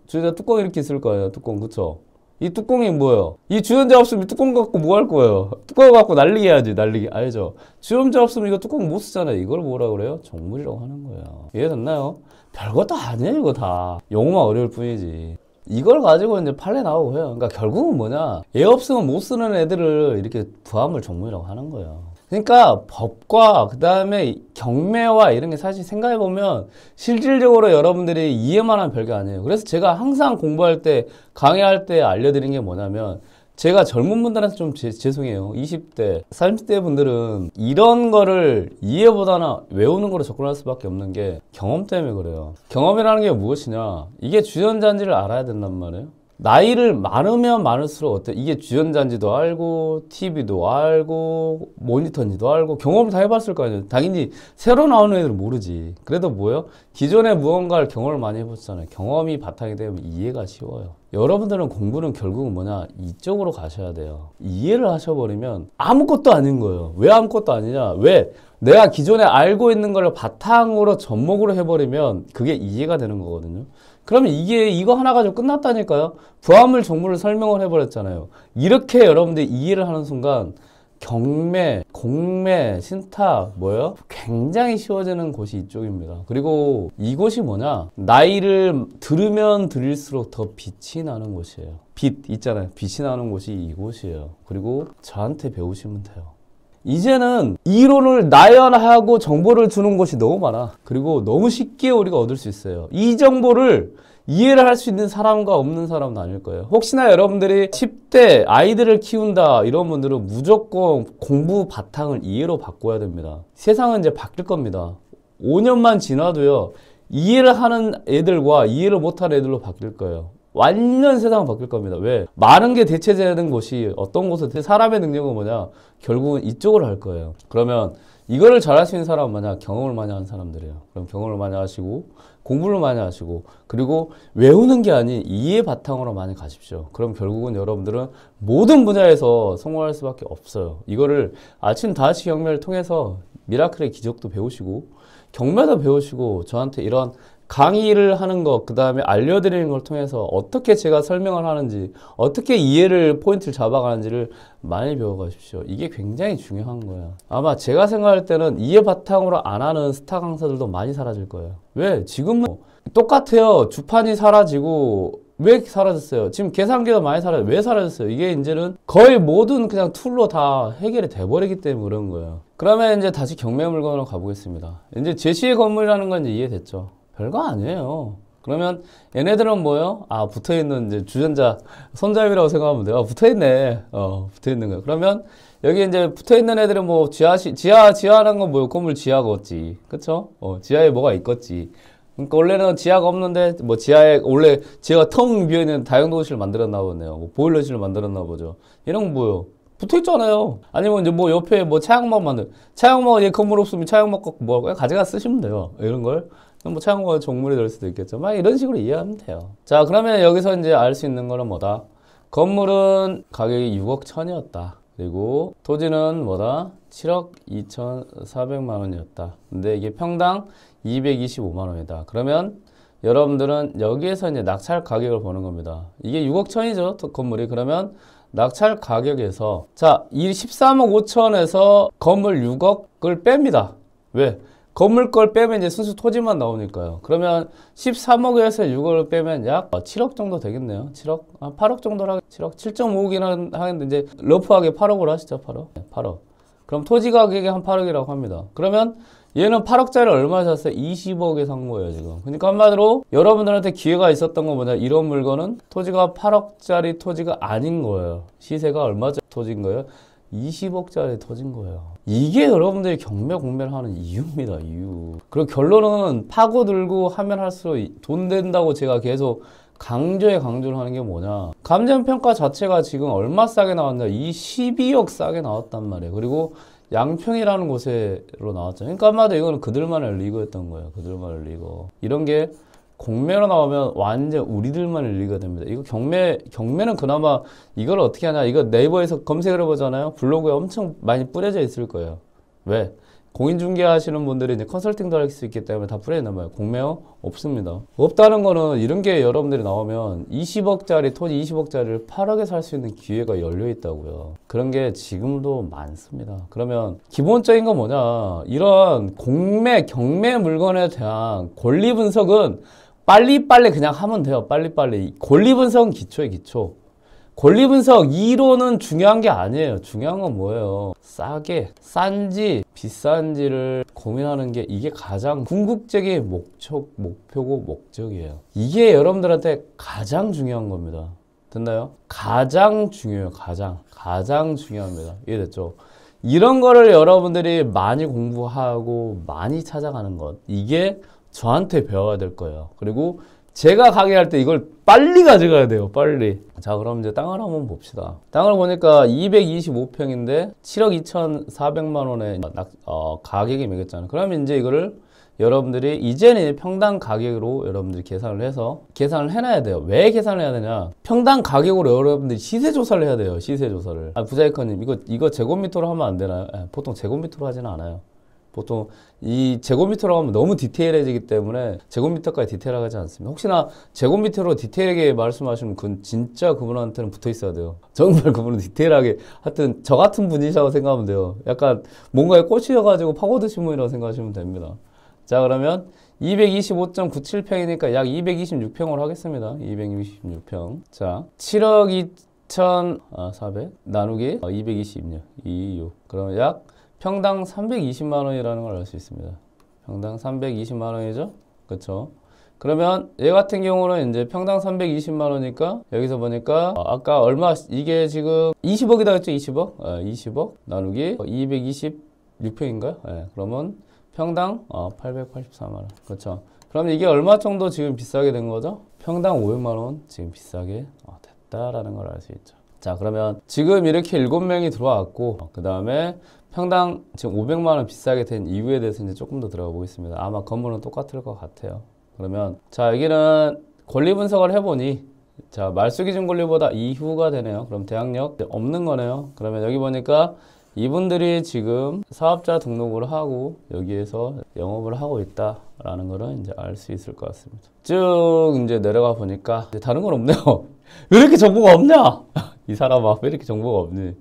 주전자 뚜껑 이렇게 있을 거예요. 뚜껑. 그쵸? 이 뚜껑이 뭐예요? 이 주전자 없으면 뚜껑 갖고 뭐 할 거예요? 뚜껑 갖고 날리게 해야지, 날리게. 알죠? 주전자 없으면 이거 뚜껑 못 쓰잖아요. 이걸 뭐라 그래요? 정물이라고 하는 거예요. 이해됐나요? 별것도 아니에요, 이거 다. 용어만 어려울 뿐이지. 이걸 가지고 이제 판례 나오고 해요. 그러니까 결국은 뭐냐? 얘 없으면 못 쓰는 애들을 이렇게 부합물 정물이라고 하는 거예요. 그러니까 법과 그 다음에 경매와 이런 게 사실 생각해보면 실질적으로 여러분들이 이해만 하면 별게 아니에요. 그래서 제가 항상 공부할 때, 강의할 때 알려드린 게 뭐냐면, 제가 젊은 분들한테 좀 죄송해요. 20대, 30대 분들은 이런 거를 이해보다는 외우는 거로 접근할 수밖에 없는 게 경험 때문에 그래요. 경험이라는 게 무엇이냐? 이게 주전자인지를 알아야 된단 말이에요. 나이를 많으면 많을수록 어때? 이게 주전자인지도 알고, TV도 알고, 모니터인지도 알고, 경험을 다 해봤을 거 아니에요. 당연히 새로 나오는 애들은 모르지. 그래도 뭐예요? 기존에 무언가를 경험을 많이 해보셨잖아요. 경험이 바탕이 되면 이해가 쉬워요. 여러분들은 공부는 결국은 뭐냐? 이쪽으로 가셔야 돼요. 이해를 하셔버리면 아무것도 아닌 거예요. 왜 아무것도 아니냐? 왜? 내가 기존에 알고 있는 걸 바탕으로 접목으로 해버리면 그게 이해가 되는 거거든요. 그러면 이거 하나 가지고 끝났다니까요. 부합물 정물을 설명을 해버렸잖아요. 이렇게 여러분들이 이해를 하는 순간 경매, 공매, 신탁 뭐예요? 굉장히 쉬워지는 곳이 이쪽입니다. 그리고 이곳이 뭐냐? 나이를 들으면 들일수록 더 빛이 나는 곳이에요. 빛 있잖아요. 빛이 나는 곳이 이곳이에요. 그리고 저한테 배우시면 돼요. 이제는 이론을 나열하고 정보를 주는 것이 너무 많아. 그리고 너무 쉽게 우리가 얻을 수 있어요. 이 정보를 이해를 할 수 있는 사람과 없는 사람은 아닐 거예요. 혹시나 여러분들이 10대 아이들을 키운다 이런 분들은 무조건 공부 바탕을 이해로 바꿔야 됩니다. 세상은 이제 바뀔 겁니다. 5년만 지나도요. 이해를 하는 애들과 이해를 못하는 애들로 바뀔 거예요. 완전 세상은 바뀔 겁니다. 왜? 많은 게 대체되는 곳이 어떤 곳은 사람의 능력은 뭐냐? 결국은 이쪽으로 할 거예요. 그러면 이거를 잘할 수 있는 사람은 뭐냐? 경험을 많이 하는 사람들이에요. 그럼 경험을 많이 하시고 공부를 많이 하시고 그리고 외우는 게 아닌 이해 바탕으로 많이 가십시오. 그럼 결국은 여러분들은 모든 분야에서 성공할 수밖에 없어요. 이거를 아침 5시 경매를 통해서 미라클의 기적도 배우시고 경매도 배우시고 저한테 이런 강의를 하는 것, 그 다음에 알려드리는 걸 통해서 어떻게 제가 설명을 하는지, 어떻게 이해를, 포인트를 잡아가는지를 많이 배워가십시오. 이게 굉장히 중요한 거예요. 아마 제가 생각할 때는 이해 바탕으로 안 하는 스타 강사들도 많이 사라질 거예요. 왜? 지금은 똑같아요. 주판이 사라지고, 왜 사라졌어요? 지금 계산기도 많이 사라져요. 왜 사라졌어요? 이게 이제는 거의 모든 그냥 툴로 다 해결이 돼버리기 때문에 그런 거예요. 그러면 이제 다시 경매 물건으로 가보겠습니다. 이제 제시의 건물이라는 건 이제 이해됐죠? 별거 아니에요. 그러면 얘네들은 뭐예요? 아, 붙어있는 이제 주전자, 손잡이라고 생각하면 돼요. 아, 붙어있네. 붙어있는 거예요. 그러면 여기 이제 붙어있는 애들은 뭐 지하라는 건 뭐예요? 건물 지하겠지. 그쵸? 지하에 뭐가 있겠지. 그러니까 원래는 지하가 없는데 뭐 지하에 원래 지하가 텅 비어있는 다용도실을 만들었나 보네요. 뭐 보일러실을 만들었나 보죠. 이런 건 뭐예요? 붙어있잖아요. 아니면 이제 뭐 옆에 뭐 차양막 차양막 얘 건물 없으면 차양막 갖고 뭐 가져가 쓰시면 돼요. 이런 걸. 뭐 차양막은 정물이 될 수도 있겠죠. 막 이런 식으로 이해하면 돼요. 자, 그러면 여기서 이제 알 수 있는 거는 뭐다? 건물은 가격이 6억 1천이었다. 그리고 토지는 뭐다? 7억 2,400만 원이었다. 근데 이게 평당 225만 원이다. 그러면 여러분들은 여기에서 이제 낙찰 가격을 보는 겁니다. 이게 6억 천이죠, 건물이. 그러면 낙찰 가격에서 자, 이 13억 5천에서 건물 6억을 뺍니다. 왜? 건물 걸 빼면 이제 순수 토지만 나오니까요. 그러면 13억에서 6억을 빼면 약 7억 정도 되겠네요. 7억? 8억 정도라 7억? 7.5억이나 하는데 이제 러프하게 8억으로 하시죠. 8억. 8억. 그럼 토지 가격이 한 8억이라고 합니다. 그러면 얘는 8억짜리 얼마 샀어요? 20억에 산 거예요, 지금. 그러니까 한마디로 여러분들한테 기회가 있었던 건 뭐냐? 이런 물건은 토지가 8억짜리 토지가 아닌 거예요. 시세가 얼마짜리 토지인 거예요? 20억짜리 토지인 거예요. 이게 여러분들이 경매 공매를 하는 이유입니다, 이유. 그리고 결론은 파고들고 하면 할수록 돈 된다고 제가 계속 강조를 하는 게 뭐냐. 감정평가 자체가 지금 얼마 싸게 나왔냐? 이 12억 싸게 나왔단 말이에요. 그리고 양평이라는 곳에로 나왔죠. 그러니까 한마디로 이거는 그들만의 리그였던 거예요. 그들만의 리그. 이런 게 공매로 나오면 완전 우리들만의 리그가 됩니다. 이거 경매는 그나마 이걸 어떻게 하냐. 이거 네이버에서 검색을 해보잖아요. 블로그에 엄청 많이 뿌려져 있을 거예요. 왜? 공인중개 하시는 분들이 이제 컨설팅도 할 수 있기 때문에 다 뿌려있는 거예요. 공매요? 없습니다. 없다는 거는 이런 게 여러분들이 나오면 20억짜리 토지 20억짜리를 8억에 살 수 있는 기회가 열려 있다고요. 그런 게 지금도 많습니다. 그러면 기본적인 건 뭐냐. 이런 공매, 경매 물건에 대한 권리 분석은 빨리빨리 그냥 하면 돼요. 빨리빨리. 권리 분석은 기초예요, 기초. 권리 분석 이론은 중요한 게 아니에요. 중요한 건 뭐예요? 싸게, 싼지, 비싼지를 고민하는 게 이게 가장 궁극적인 목표고 목적이에요. 이게 여러분들한테 가장 중요한 겁니다. 됐나요? 가장 중요해요. 가장 중요합니다. 이해됐죠? 이런 거를 여러분들이 많이 공부하고 많이 찾아가는 것. 이게 저한테 배워야 될 거예요. 그리고 제가 가게할 때 이걸 빨리 가져가야 돼요. 빨리. 자, 그럼 이제 땅을 한번 봅시다. 땅을 보니까 225평인데 7억 2,400만 원에 가격이 매겼잖아요. 그러면 이제 이거를 여러분들이 이제는 평당 가격으로 여러분들이 계산을 해서 계산을 해놔야 돼요. 왜 계산을 해야 되냐? 평당 가격으로 여러분들이 시세 조사를 해야 돼요. 시세 조사를. 부자이커님 이거 제곱미터로 하면 안 되나요? 보통 제곱미터로 하지는 않아요. 보통 이 제곱미터로 하면 너무 디테일해지기 때문에 제곱미터까지 디테일하지 않습니다. 혹시나 제곱미터로 디테일하게 말씀하시면 진짜 그분한테는 붙어 있어야 돼요. 정말 그분은 디테일하게 하여튼 저 같은 분이라고 생각하면 돼요. 약간 뭔가에 꽂히셔가지고 파고드신 분이라고 생각하시면 됩니다. 자, 그러면 225.97평이니까 약 226평으로 하겠습니다. 226평. 자, 7억 2,400 나누기 226. 26. 그러면 약 평당 320만 원이라는 걸 알 수 있습니다. 평당 320만 원이죠? 그쵸? 그러면 얘 같은 경우는 이제 평당 320만 원이니까 여기서 보니까 아까 얼마 이게 지금 20억이다 했죠? 20억? 20억 나누기 226평인가요? 그러면 평당 884만 원. 그렇죠? 그럼 이게 얼마 정도 지금 비싸게 된 거죠? 평당 500만 원 지금 비싸게 됐다라는 걸 알 수 있죠. 자, 그러면 지금 이렇게 7명이 들어왔고 그 다음에 평당 지금 500만 원 비싸게 된 이유에 대해서 이제 조금 더 들어가 보겠습니다. 아마 건물은 똑같을 것 같아요. 그러면 자, 여기는 권리 분석을 해보니 자, 말소기준 권리보다 이후가 되네요. 그럼 대항력 없는 거네요. 그러면 여기 보니까 이분들이 지금 사업자 등록을 하고 여기에서 영업을 하고 있다라는 거를 이제 알 수 있을 것 같습니다. 쭉 이제 내려가 보니까 이제 다른 건 없네요. 왜 이렇게 정보가 없냐? 이 사람아, 왜 이렇게 정보가 없니?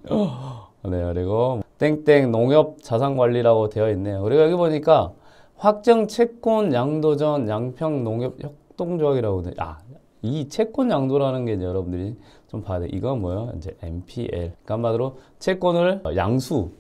네, 그리고 땡땡 농협 자산관리라고 되어 있네요. 그리고 여기 보니까 확정 채권 양도전 양평 농협 협동조합이라고 돼. 이 채권 양도라는 게 이제 여러분들이 좀 봐야 돼. 이건 뭐예요? 이제 MPL. 그러니까 한마디로 채권을 양수,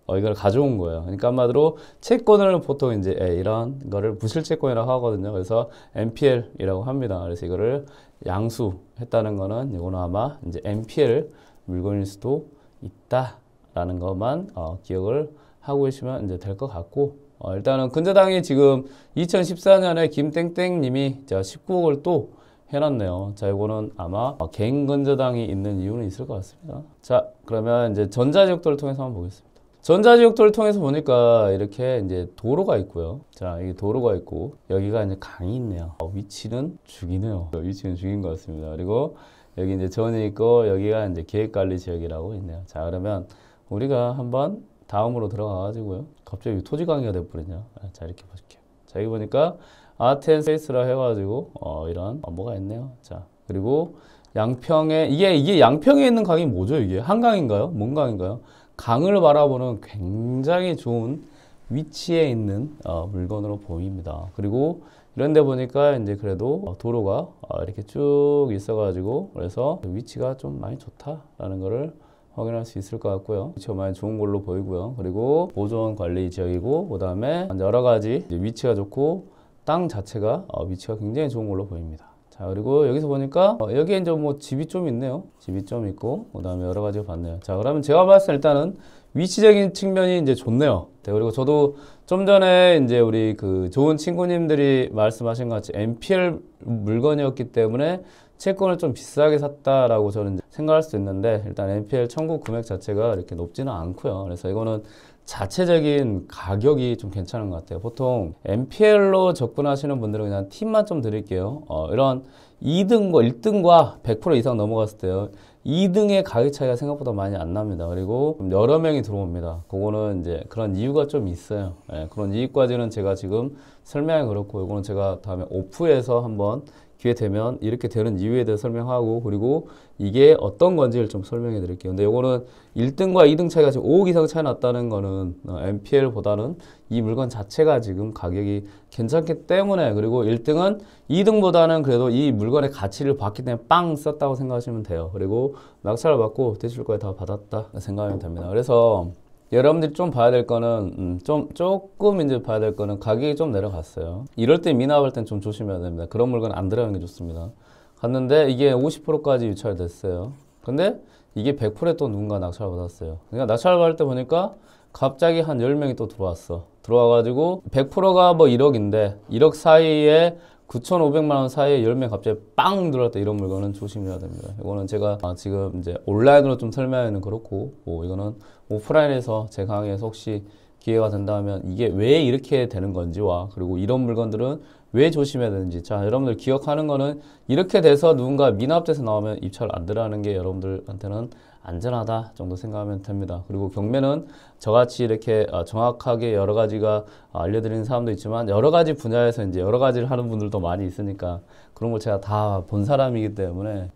이걸 가져온 거예요. 그러니까 한마디로 채권을 보통 이제 이런 거를 부실채권이라고 하거든요. 그래서 MPL이라고 합니다. 그래서 이거를 양수했다는 거는 이거는 아마 이제 MPL 물건일 수도 있다라는 것만 기억을 하고 계시면 이제 될 것 같고, 일단은 근저당이 지금 2014년에 김땡땡님이 19억을 또 해놨네요. 자, 이거는 아마 개인 근저당이 있는 이유는 있을 것 같습니다. 자, 그러면 이제 전자지역도를 통해서 한번 보겠습니다. 전자지역도를 통해서 보니까 이렇게 이제 도로가 있고요. 자, 여기 도로가 있고 여기가 이제 강이 있네요. 위치는 죽이네요. 위치는 죽인 것 같습니다. 그리고 여기 이제 전이 있고 여기가 이제 계획관리 지역이라고 있네요. 자, 그러면 우리가 한번 다음으로 들어가 가지고요. 갑자기 토지 강의가 돼버리냐. 자, 이렇게 보실게요. 자, 여기 보니까 아트앤스페이스라 해가지고 이런 뭐가 있네요. 자, 그리고 양평에 이게 양평에 있는 강이 뭐죠? 이게 한강인가요? 뭔 강인가요? 강을 바라보는 굉장히 좋은 위치에 있는 물건으로 보입니다. 그리고 이런 데 보니까 이제 그래도 도로가 이렇게 쭉 있어가지고 그래서 위치가 좀 많이 좋다라는 거를 확인할 수 있을 것 같고요. 위치가 많이 좋은 걸로 보이고요. 그리고 보존 관리 지역이고 그 다음에 여러 가지 위치가 좋고 땅 자체가 위치가 굉장히 좋은 걸로 보입니다. 자, 그리고 여기서 보니까 여기에 이제 뭐 집이 좀 있네요. 집이 좀 있고 그 다음에 여러 가지가 봤네요. 자, 그러면 제가 봤을 때 일단은 위치적인 측면이 이제 좋네요. 네, 그리고 저도 좀 전에 이제 우리 그 좋은 친구님들이 말씀하신 것 같이 NPL 물건이었기 때문에 채권을 좀 비싸게 샀다라고 저는 생각할 수 있는데 일단 NPL 청구 금액 자체가 이렇게 높지는 않고요. 그래서 이거는 자체적인 가격이 좀 괜찮은 것 같아요. 보통 NPL로 접근하시는 분들은 그냥 팁만 좀 드릴게요. 이런 2등과 1등과 100% 이상 넘어갔을 때요. 2등의 가격 차이가 생각보다 많이 안 납니다. 그리고 여러 명이 들어옵니다. 그거는 이제 그런 이유가 좀 있어요. 예, 그런 이유까지는 제가 지금 설명이 그렇고 이거는 제가 다음에 오프에서 한번 기회 되면 이렇게 되는 이유에 대해 설명하고 그리고 이게 어떤 건지를 좀 설명해 드릴게요. 근데 이거는 1등과 2등 차이가 지금 5억 이상 차이 났다는 거는 NPL보다는 이 물건 자체가 지금 가격이 괜찮기 때문에 그리고 1등은 2등보다는 그래도 이 물건의 가치를 봤기 때문에 빵 썼다고 생각하시면 돼요. 그리고 낙찰을 받고 대출까지 다 받았다 생각하면 됩니다. 그래서 여러분들이 좀 봐야 될 거는 조금 이제 봐야 될 거는 가격이 좀 내려갔어요. 이럴 때 미납할 땐 좀 조심해야 됩니다. 그런 물건 안 들어가는 게 좋습니다. 갔는데 이게 50%까지 유찰됐어요. 근데 이게 100%에 또 누군가 낙찰을 받았어요. 그러니까 낙찰을 받을 때 보니까 갑자기 한 10명이 또 들어왔어. 들어와가지고 100%가 뭐 1억인데 1억 사이에 9,500만 원 사이에 10명 갑자기 빵 들어왔다 이런 물건은 조심해야 됩니다. 이거는 제가 지금 이제 온라인으로 좀 설명하기는 그렇고 뭐 이거는 오프라인에서 제 강의에서 혹시 기회가 된다면 이게 왜 이렇게 되는 건지와 그리고 이런 물건들은 왜 조심해야 되는지 자 여러분들 기억하는 거는 이렇게 돼서 누군가 미납돼서 나오면 입찰 안 들어가는 게 여러분들한테는 안전하다 정도 생각하면 됩니다. 그리고 경매는 저같이 이렇게 정확하게 여러 가지가 알려드리는 사람도 있지만 여러 가지 분야에서 이제 여러 가지를 하는 분들도 많이 있으니까 그런 걸 제가 다 본 사람이기 때문에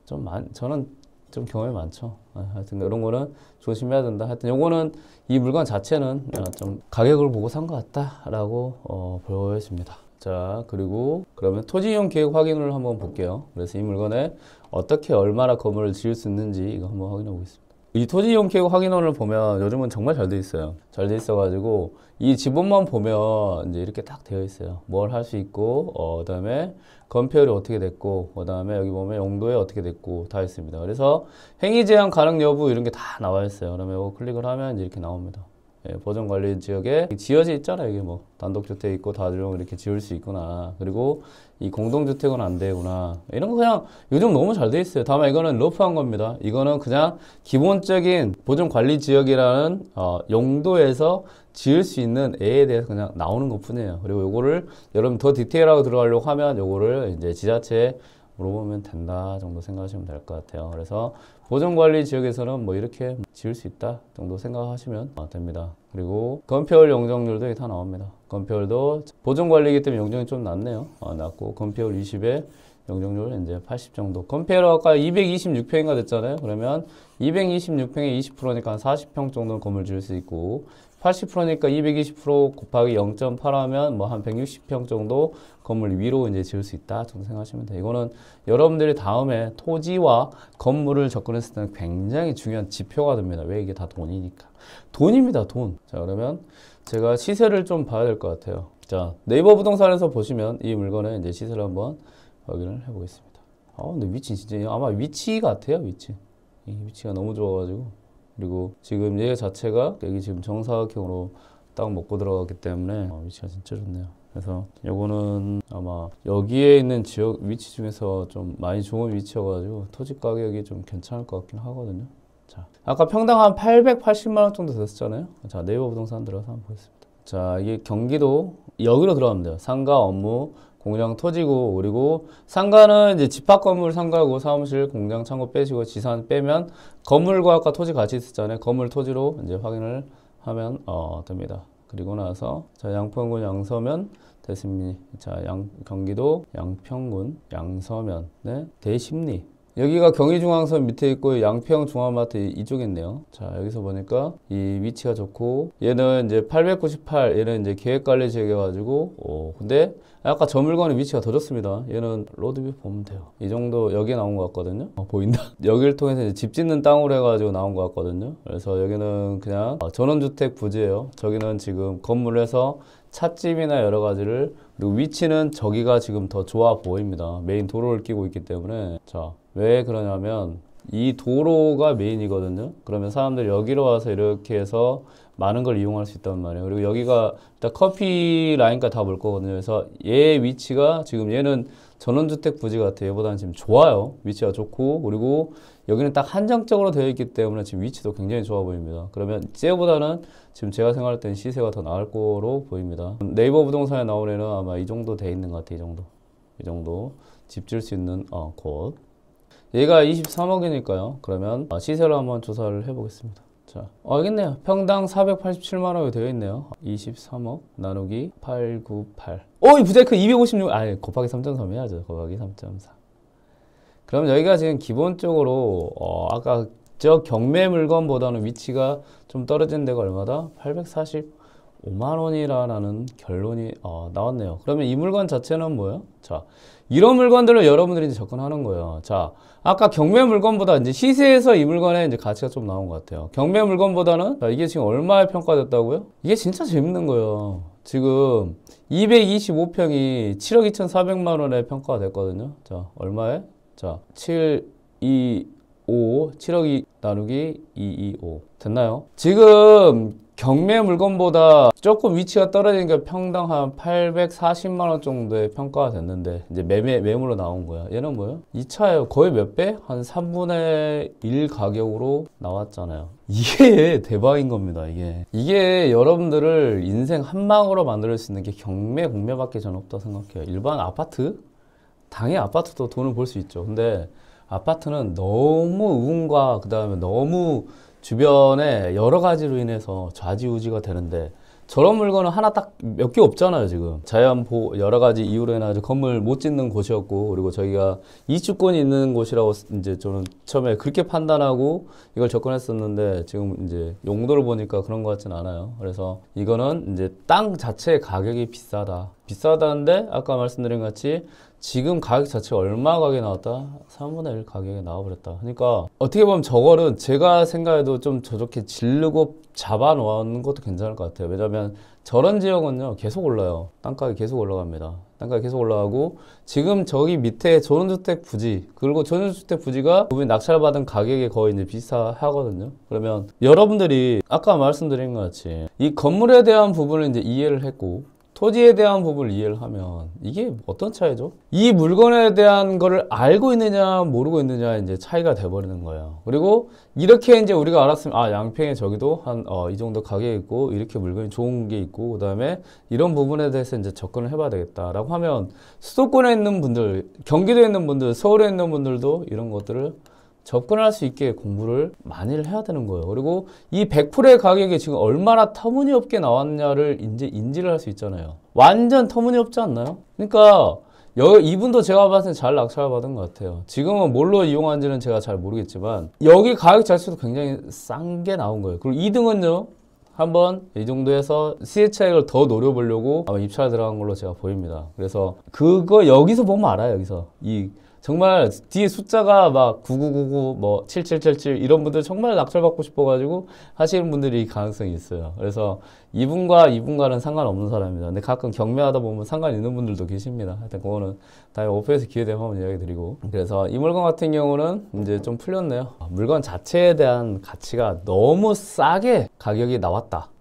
저는 좀 경험이 많죠. 하여튼 이런 거는 조심해야 된다. 하여튼 요거는 이 물건 자체는 좀 가격을 보고 산 것 같다라고 보여집니다. 자, 그리고 그러면 토지 이용 계획 확인을 한번 볼게요. 그래서 이 물건에 어떻게 얼마나 건물을 지을 수 있는지 이거 한번 확인해 보겠습니다. 이 토지 이용 계획 확인원을 보면 요즘은 정말 잘 돼 있어요. 잘 돼 있어가지고 이 지분만 보면 이제 이렇게 딱 되어 있어요. 뭘 할 수 있고, 그다음에 건폐율이 어떻게 됐고, 그다음에 여기 보면 용도에 어떻게 됐고 다 있습니다. 그래서 행위 제한 가능 여부 이런 게 다 나와 있어요. 그러면 이거 클릭을 하면 이제 이렇게 나옵니다. 예, 보존관리 지역에 지어져 있잖아요. 이게 뭐 단독주택 있고 다중 이렇게 지을 수 있구나. 그리고 이 공동주택은 안 되구나. 이런 거 그냥 요즘 너무 잘 돼 있어요. 다만 이거는 러프한 겁니다. 이거는 그냥 기본적인 보존관리 지역이라는 용도에서 지을 수 있는 애에 대해서 그냥 나오는 것 뿐이에요. 그리고 요거를 여러분 더 디테일하게 들어가려고 하면 요거를 이제 지자체에 물어보면 된다 정도 생각하시면 될 것 같아요. 그래서 보존관리 지역에서는 뭐 이렇게 지을 수 있다 정도 생각하시면 됩니다. 그리고 건폐율 용적률도 다 나옵니다. 건폐율도 보존관리이기 때문에 용적률이 좀 낮네요. 낮고 건폐율 20에 용적률 이제 80 정도. 건폐율 아까 226평인가 됐잖아요. 그러면 226평에 20%니까 한 40평 정도는 건물 지을 수 있고 80%니까 220% 곱하기 0.8 하면 뭐 한 160평 정도 건물 위로 이제 지을 수 있다 정도 생각하시면 돼요. 이거는 여러분들이 다음에 토지와 건물을 접근했을 때는 굉장히 중요한 지표가 됩니다. 왜 이게 다 돈이니까. 돈입니다, 돈. 자, 그러면 제가 시세를 좀 봐야 될 것 같아요. 자, 네이버 부동산에서 보시면 이 물건의 이제 시세를 한번 확인을 해보겠습니다. 근데 위치 진짜 아마 위치 같아요, 위치. 이 위치가 너무 좋아가지고. 그리고 지금 얘 자체가 여기 지금 정사각형으로 딱 먹고 들어갔기 때문에 위치가 진짜 좋네요. 그래서 요거는 아마 여기에 있는 지역 위치 중에서 좀 많이 좋은 위치여가지고 토지 가격이 좀 괜찮을 것 같긴 하거든요. 자, 아까 평당 한 880만 원 정도 됐었잖아요. 자, 네이버 부동산 들어가서 한번 보겠습니다. 자, 이게 경기도 여기로 들어가면 돼요. 상가 업무 공장 토지고 그리고 상가는 이제 집합 건물 상가고 사무실 공장 창고 빼시고 지산 빼면 건물과 아까 토지 같이 있었잖아요. 건물 토지로 이제 확인을 하면 됩니다. 그리고 나서 자 양평군 양서면 대심리. 자, 경기도 양평군 양서면 네, 대심리. 여기가 경의중앙선 밑에 있고 양평중앙마트 이쪽에 있네요. 자, 여기서 보니까 이 위치가 좋고 얘는 이제 898 얘는 이제 계획관리지역이어가지고 근데 아까 저 물건의 위치가 더 좋습니다. 얘는 로드뷰 보면 돼요. 이 정도 여기에 나온 것 같거든요. 보인다. 여기를 통해서 이제 집 짓는 땅으로 해가지고 나온 것 같거든요. 그래서 여기는 그냥 전원주택 부지예요. 저기는 지금 건물에서 찻집이나 여러 가지를, 그리고 위치는 저기가 지금 더 좋아 보입니다. 메인 도로를 끼고 있기 때문에. 자, 왜 그러냐면 이 도로가 메인이거든요. 그러면 사람들이 여기로 와서 이렇게 해서 많은 걸 이용할 수 있단 말이에요. 그리고 여기가 일단 커피 라인까지 다 볼 거거든요. 그래서 얘 위치가 지금 얘는 전원주택 부지 같아요. 얘보다는 지금 좋아요. 위치가 좋고, 그리고 여기는 딱 한정적으로 되어 있기 때문에 지금 위치도 굉장히 좋아 보입니다. 그러면 쟤보다는 지금 제가 생각할 때는 시세가 더 나을 거로 보입니다. 네이버 부동산에 나온 애는 아마 이 정도 돼 있는 것 같아요. 이 정도 집 질 수 있는 곳. 얘가 23억이니까요. 그러면 시세를 한번 조사를 해보겠습니다. 자, 여기 있네요. 평당 487만 원이 되어 있네요. 23억 나누기 898. 이 부자이크 256. 곱하기 3.3 해야죠. 곱하기 3.4. 그럼 여기가 지금 기본적으로 아까 저 경매 물건보다는 위치가 좀 떨어진 데가 얼마다? 845만 원이라는 결론이 나왔네요. 그러면 이 물건 자체는 뭐예요? 자, 이런 물건들로 여러분들이 이제 접근하는 거예요. 자, 아까 경매 물건보다 이제 시세에서 이 물건의 이제 가치가 좀 나온 것 같아요. 경매 물건보다는, 자, 이게 지금 얼마에 평가됐다고요? 이게 진짜 재밌는 거예요. 지금 225평이 7억 2,400만 원에 평가가 됐거든요. 자, 얼마에? 자, 7억 2 나누기 225. 됐나요? 지금 경매 물건보다 조금 위치가 떨어지니까 평당 한 840만 원 정도의 평가가 됐는데, 이제 매물로 나온 거야. 얘는 뭐예요? 이 차예요. 거의 몇 배? 한 3분의 1 가격으로 나왔잖아요. 이게 대박인 겁니다. 이게 여러분들을 인생 한 방으로 만들 수 있는 게 경매, 공매밖에 전 없다고 생각해요. 일반 아파트? 당연히 아파트도 돈을 벌 수 있죠. 근데 아파트는 너무 운과 그 다음에 너무 주변에 여러 가지로 인해서 좌지우지가 되는데, 저런 물건은 하나 딱 몇 개 없잖아요. 지금 여러 가지 이유로 인해서 건물 못 짓는 곳이었고, 그리고 저희가 이주권이 있는 곳이라고 이제 저는 처음에 그렇게 판단하고 이걸 접근했었는데, 지금 이제 용도를 보니까 그런 것 같진 않아요. 그래서 이거는 이제 땅 자체의 가격이 비싸다는데 아까 말씀드린 것 같이 지금 가격 자체가 얼마 가격이 나왔다? 3분의 1 가격에 나와버렸다. 그러니까 어떻게 보면 저거는 제가 생각해도 좀 저렇게 지르고 잡아 놓는 것도 괜찮을 것 같아요. 왜냐면 저런 지역은요 계속 올라요. 땅가격이 계속 올라갑니다. 땅가격이 계속 올라가고, 지금 저기 밑에 전원주택 부지, 그리고 전원주택 부지가 부분이 낙찰받은 가격에 거의 이제 비슷하거든요. 그러면 여러분들이 아까 말씀드린 것 같이 이 건물에 대한 부분을 이제 이해를 했고, 토지에 대한 부분을 이해를 하면 이게 어떤 차이죠? 이 물건에 대한 거를 알고 있느냐 모르고 있느냐 이제 차이가 돼버리는 거예요. 그리고 이렇게 이제 우리가 알았으면 양평에 저기도 한 이 정도 가격이 있고 이렇게 물건이 좋은 게 있고, 그 다음에 이런 부분에 대해서 이제 접근을 해봐야 되겠다라고 하면 수도권에 있는 분들, 경기도에 있는 분들, 서울에 있는 분들도 이런 것들을 접근할 수 있게 공부를 많이 해야 되는 거예요. 그리고 이 100%의 가격이 지금 얼마나 터무니없게 나왔냐를 이제 인지를 할 수 있잖아요. 완전 터무니없지 않나요? 그러니까 이분도 제가 봤을 때 잘 낙찰 받은 것 같아요. 지금은 뭘로 이용한지는 제가 잘 모르겠지만 여기 가격 자체도 굉장히 싼 게 나온 거예요. 그리고 2등은요. 한번 이 정도 해서 시세 차익을 더 노려보려고 아마 입찰 들어간 걸로 제가 보입니다. 그래서 그거 여기서 보면 알아요. 여기서 정말 뒤에 숫자가 막 9999, 뭐 7777 이런 분들 정말 낙찰받고 싶어가지고 하시는 분들이 가능성이 있어요. 그래서 이분과는 상관없는 사람입니다. 근데 가끔 경매하다 보면 상관 있는 분들도 계십니다. 하여튼 그거는 다음에 오프에서 기회 되면 한번 이야기 드리고. 그래서 이 물건 같은 경우는 이제 좀 풀렸네요. 물건 자체에 대한 가치가 너무 싸게 가격이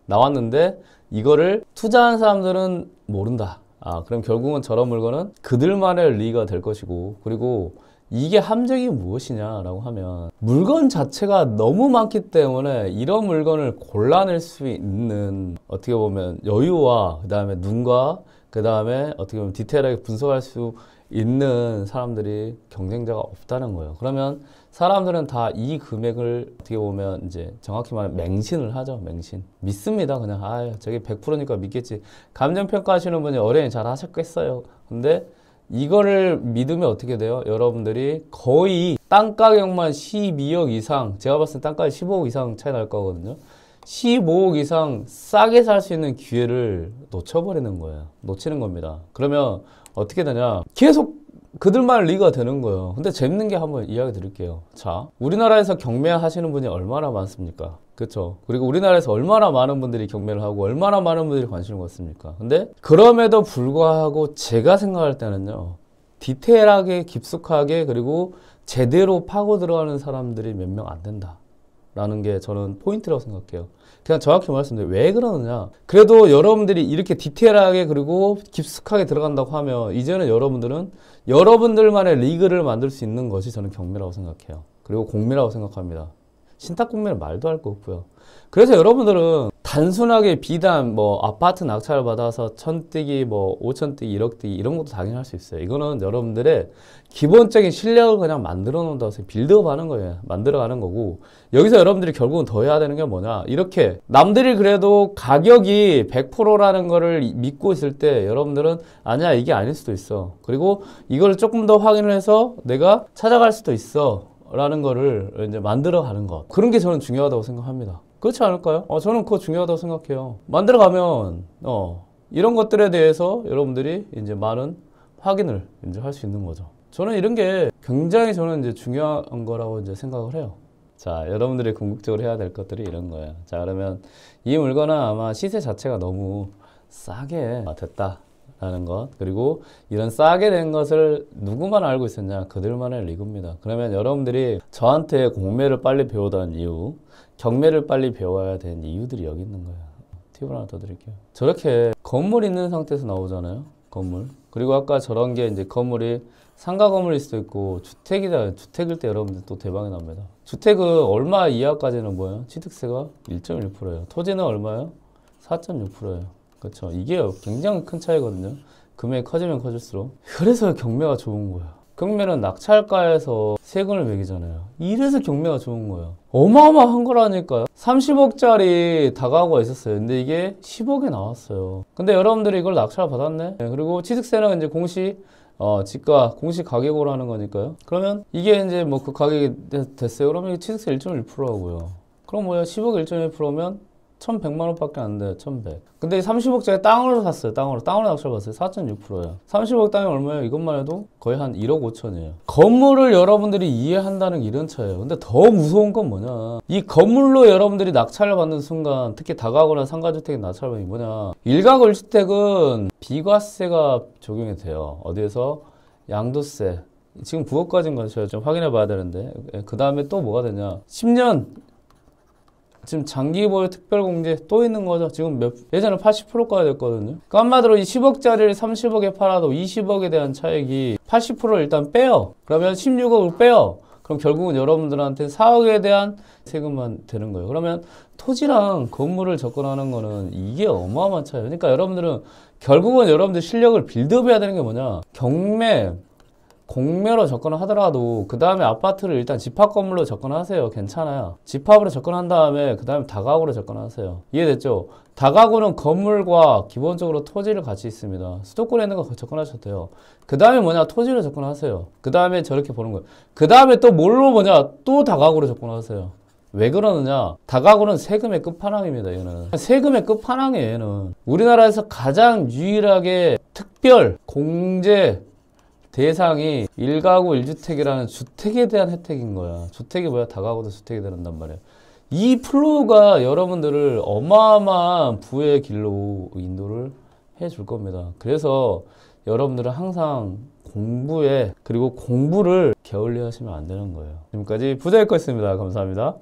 나왔는데 이거를 투자한 사람들은 모른다. 그럼 결국은 저런 물건은 그들만의 리가 될 것이고, 그리고 이게 함정이 무엇이냐라고 하면 물건 자체가 너무 많기 때문에 이런 물건을 골라낼 수 있는 어떻게 보면 여유와 그 다음에 눈과 그 다음에 어떻게 보면 디테일하게 분석할 수 있는 사람들이 경쟁자가 없다는 거예요. 그러면 사람들은 다 이 금액을 어떻게 보면 이제 정확히 말하면 맹신을 하죠. 맹신. 믿습니다. 그냥 아, 저게 100%니까 믿겠지. 감정평가 하시는 분이 어련히 잘 하셨겠어요. 근데 이거를 믿으면 어떻게 돼요? 여러분들이 거의 땅 가격만 12억 이상, 제가 봤을 때 땅 가격 15억 이상 차이 날 거거든요. 15억 이상 싸게 살 수 있는 기회를 놓쳐버리는 거예요. 놓치는 겁니다. 그러면 어떻게 되냐? 계속 그들만 리가 되는 거예요. 근데 재밌는 게 한번 이야기 드릴게요. 자, 우리나라에서 경매 하시는 분이 얼마나 많습니까? 그렇죠? 그리고 우리나라에서 얼마나 많은 분들이 경매를 하고 얼마나 많은 분들이 관심을 갖습니까? 근데 그럼에도 불구하고 제가 생각할 때는요. 디테일하게 깊숙하게 그리고 제대로 파고 들어가는 사람들이 몇 명 안 된다. 라는 게 저는 포인트라고 생각해요. 그냥 정확히 말씀드려요. 왜 그러느냐. 그래도 여러분들이 이렇게 디테일하게 그리고 깊숙하게 들어간다고 하면 이제는 여러분들은 여러분들만의 리그를 만들 수 있는 것이 저는 경매라고 생각해요. 그리고 공매라고 생각합니다. 신탁 공매는 말도 할 거 없고요. 그래서 여러분들은 단순하게 비단 뭐 아파트 낙찰을 받아서 1000뛰기 뭐 5000뛰기 1억뛰기 이런 것도 당연히 할 수 있어요. 이거는 여러분들의 기본적인 실력을 그냥 만들어 놓는다고 해서 빌드업 하는 거예요. 만들어 가는 거고 여기서 여러분들이 결국은 더 해야 되는 게 뭐냐. 이렇게 남들이 그래도 가격이 100%라는 거를 믿고 있을 때 여러분들은 아니야 이게 아닐 수도 있어. 그리고 이걸 조금 더 확인을 해서 내가 찾아갈 수도 있어. 라는 거를 이제 만들어 가는 것. 그런 게 저는 중요하다고 생각합니다. 그렇지 않을까요? 저는 그거 중요하다고 생각해요. 만들어 가면, 이런 것들에 대해서 여러분들이 이제 많은 확인을 이제 할 수 있는 거죠. 저는 이런 게 굉장히 저는 이제 중요한 거라고 이제 생각을 해요. 자, 여러분들이 궁극적으로 해야 될 것들이 이런 거예요. 자, 그러면 이 물건은 아마 시세 자체가 너무 싸게 됐다. 라는 것. 그리고 이런 싸게 된 것을 누구만 알고 있었냐? 그들만의 리그입니다. 그러면 여러분들이 저한테 공매를 빨리 배우던 이유, 경매를 빨리 배워야 되는 이유들이 여기 있는 거예요. 팁을 하나 더 드릴게요. 저렇게 건물 있는 상태에서 나오잖아요. 건물. 그리고 아까 저런 게 이제 건물이 상가 건물일 수도 있고 주택이다. 주택일 때 여러분들 또 대박이 납니다. 주택은 얼마 이하까지는 뭐예요? 취득세가 1.1%예요. 토지는 얼마예요? 4.6%예요. 그렇죠. 이게 굉장히 큰 차이거든요. 금액이 커지면 커질수록. 그래서 경매가 좋은 거예요. 경매는 낙찰가에서 세금을 매기잖아요. 이래서 경매가 좋은 거예요. 어마어마한 거라니까요. 30억짜리 다가구가 있었어요. 근데 이게 10억에 나왔어요. 근데 여러분들이 이걸 낙찰 받았네. 그리고 취득세는 이제 공시 지가 공시 가격으로 하는 거니까요. 그러면 이게 이제 뭐 그 가격이 됐어요. 그러면 이게 취득세 1.1%하고요. 그럼 뭐야? 10억 1.1%면 1100만 원밖에 안 돼요. 1100. 근데 30억짜리 땅으로 샀어요. 땅으로 낙찰 받았어요. 4.6%예요. 30억 땅이 얼마예요? 이것만 해도 거의 한 1억 5천이에요. 건물을 여러분들이 이해한다는 게 이런 차이예요. 근데 더 무서운 건 뭐냐? 이 건물로 여러분들이 낙찰을 받는 순간, 특히 다가구나 상가주택의 낙찰받는 게 뭐냐? 일가구 1주택은 비과세가 적용이 돼요. 어디에서? 양도세. 지금 9억까지인 건 제가 좀 확인해 봐야 되는데, 그 다음에 또 뭐가 되냐? 10년 지금 장기보유 특별공제 또 있는 거죠. 지금 예전에 80%까지 됐거든요. 그러니까 한마디로 이 10억짜리를 30억에 팔아도 20억에 대한 차익이 80%를 일단 빼요. 그러면 16억을 빼요. 그럼 결국은 여러분들한테 4억에 대한 세금만 되는 거예요. 그러면 토지랑 건물을 접근하는 거는 이게 어마어마한 차이예요. 그러니까 여러분들은 결국은 여러분들 실력을 빌드업해야 되는 게 뭐냐. 경매, 공매로 접근을 하더라도 그 다음에 아파트를 일단 집합 건물로 접근하세요. 괜찮아요. 집합으로 접근한 다음에 그 다음에 다가구로 접근하세요. 이해됐죠? 다가구는 건물과 기본적으로 토지를 같이 있습니다. 수도권에 있는 거 접근하셔도 돼요. 그 다음에 뭐냐? 토지로 접근하세요. 그 다음에 저렇게 보는 거예요. 그 다음에 또 뭘로 뭐냐? 또 다가구로 접근하세요. 왜 그러느냐? 다가구는 세금의 끝판왕입니다. 얘는 세금의 끝판왕이에요. 얘는 우리나라에서 가장 유일하게 특별 공제 대상이 1가구 1주택이라는 주택에 대한 혜택인 거야. 주택이 뭐야? 다가구도 주택이 된단 말이야. 이 플로우가 여러분들을 어마어마한 부의 길로 인도를 해줄 겁니다. 그래서 여러분들은 항상 공부에 그리고 공부를 게을리 하시면 안 되는 거예요. 지금까지 부자일 거 있습니다. 감사합니다.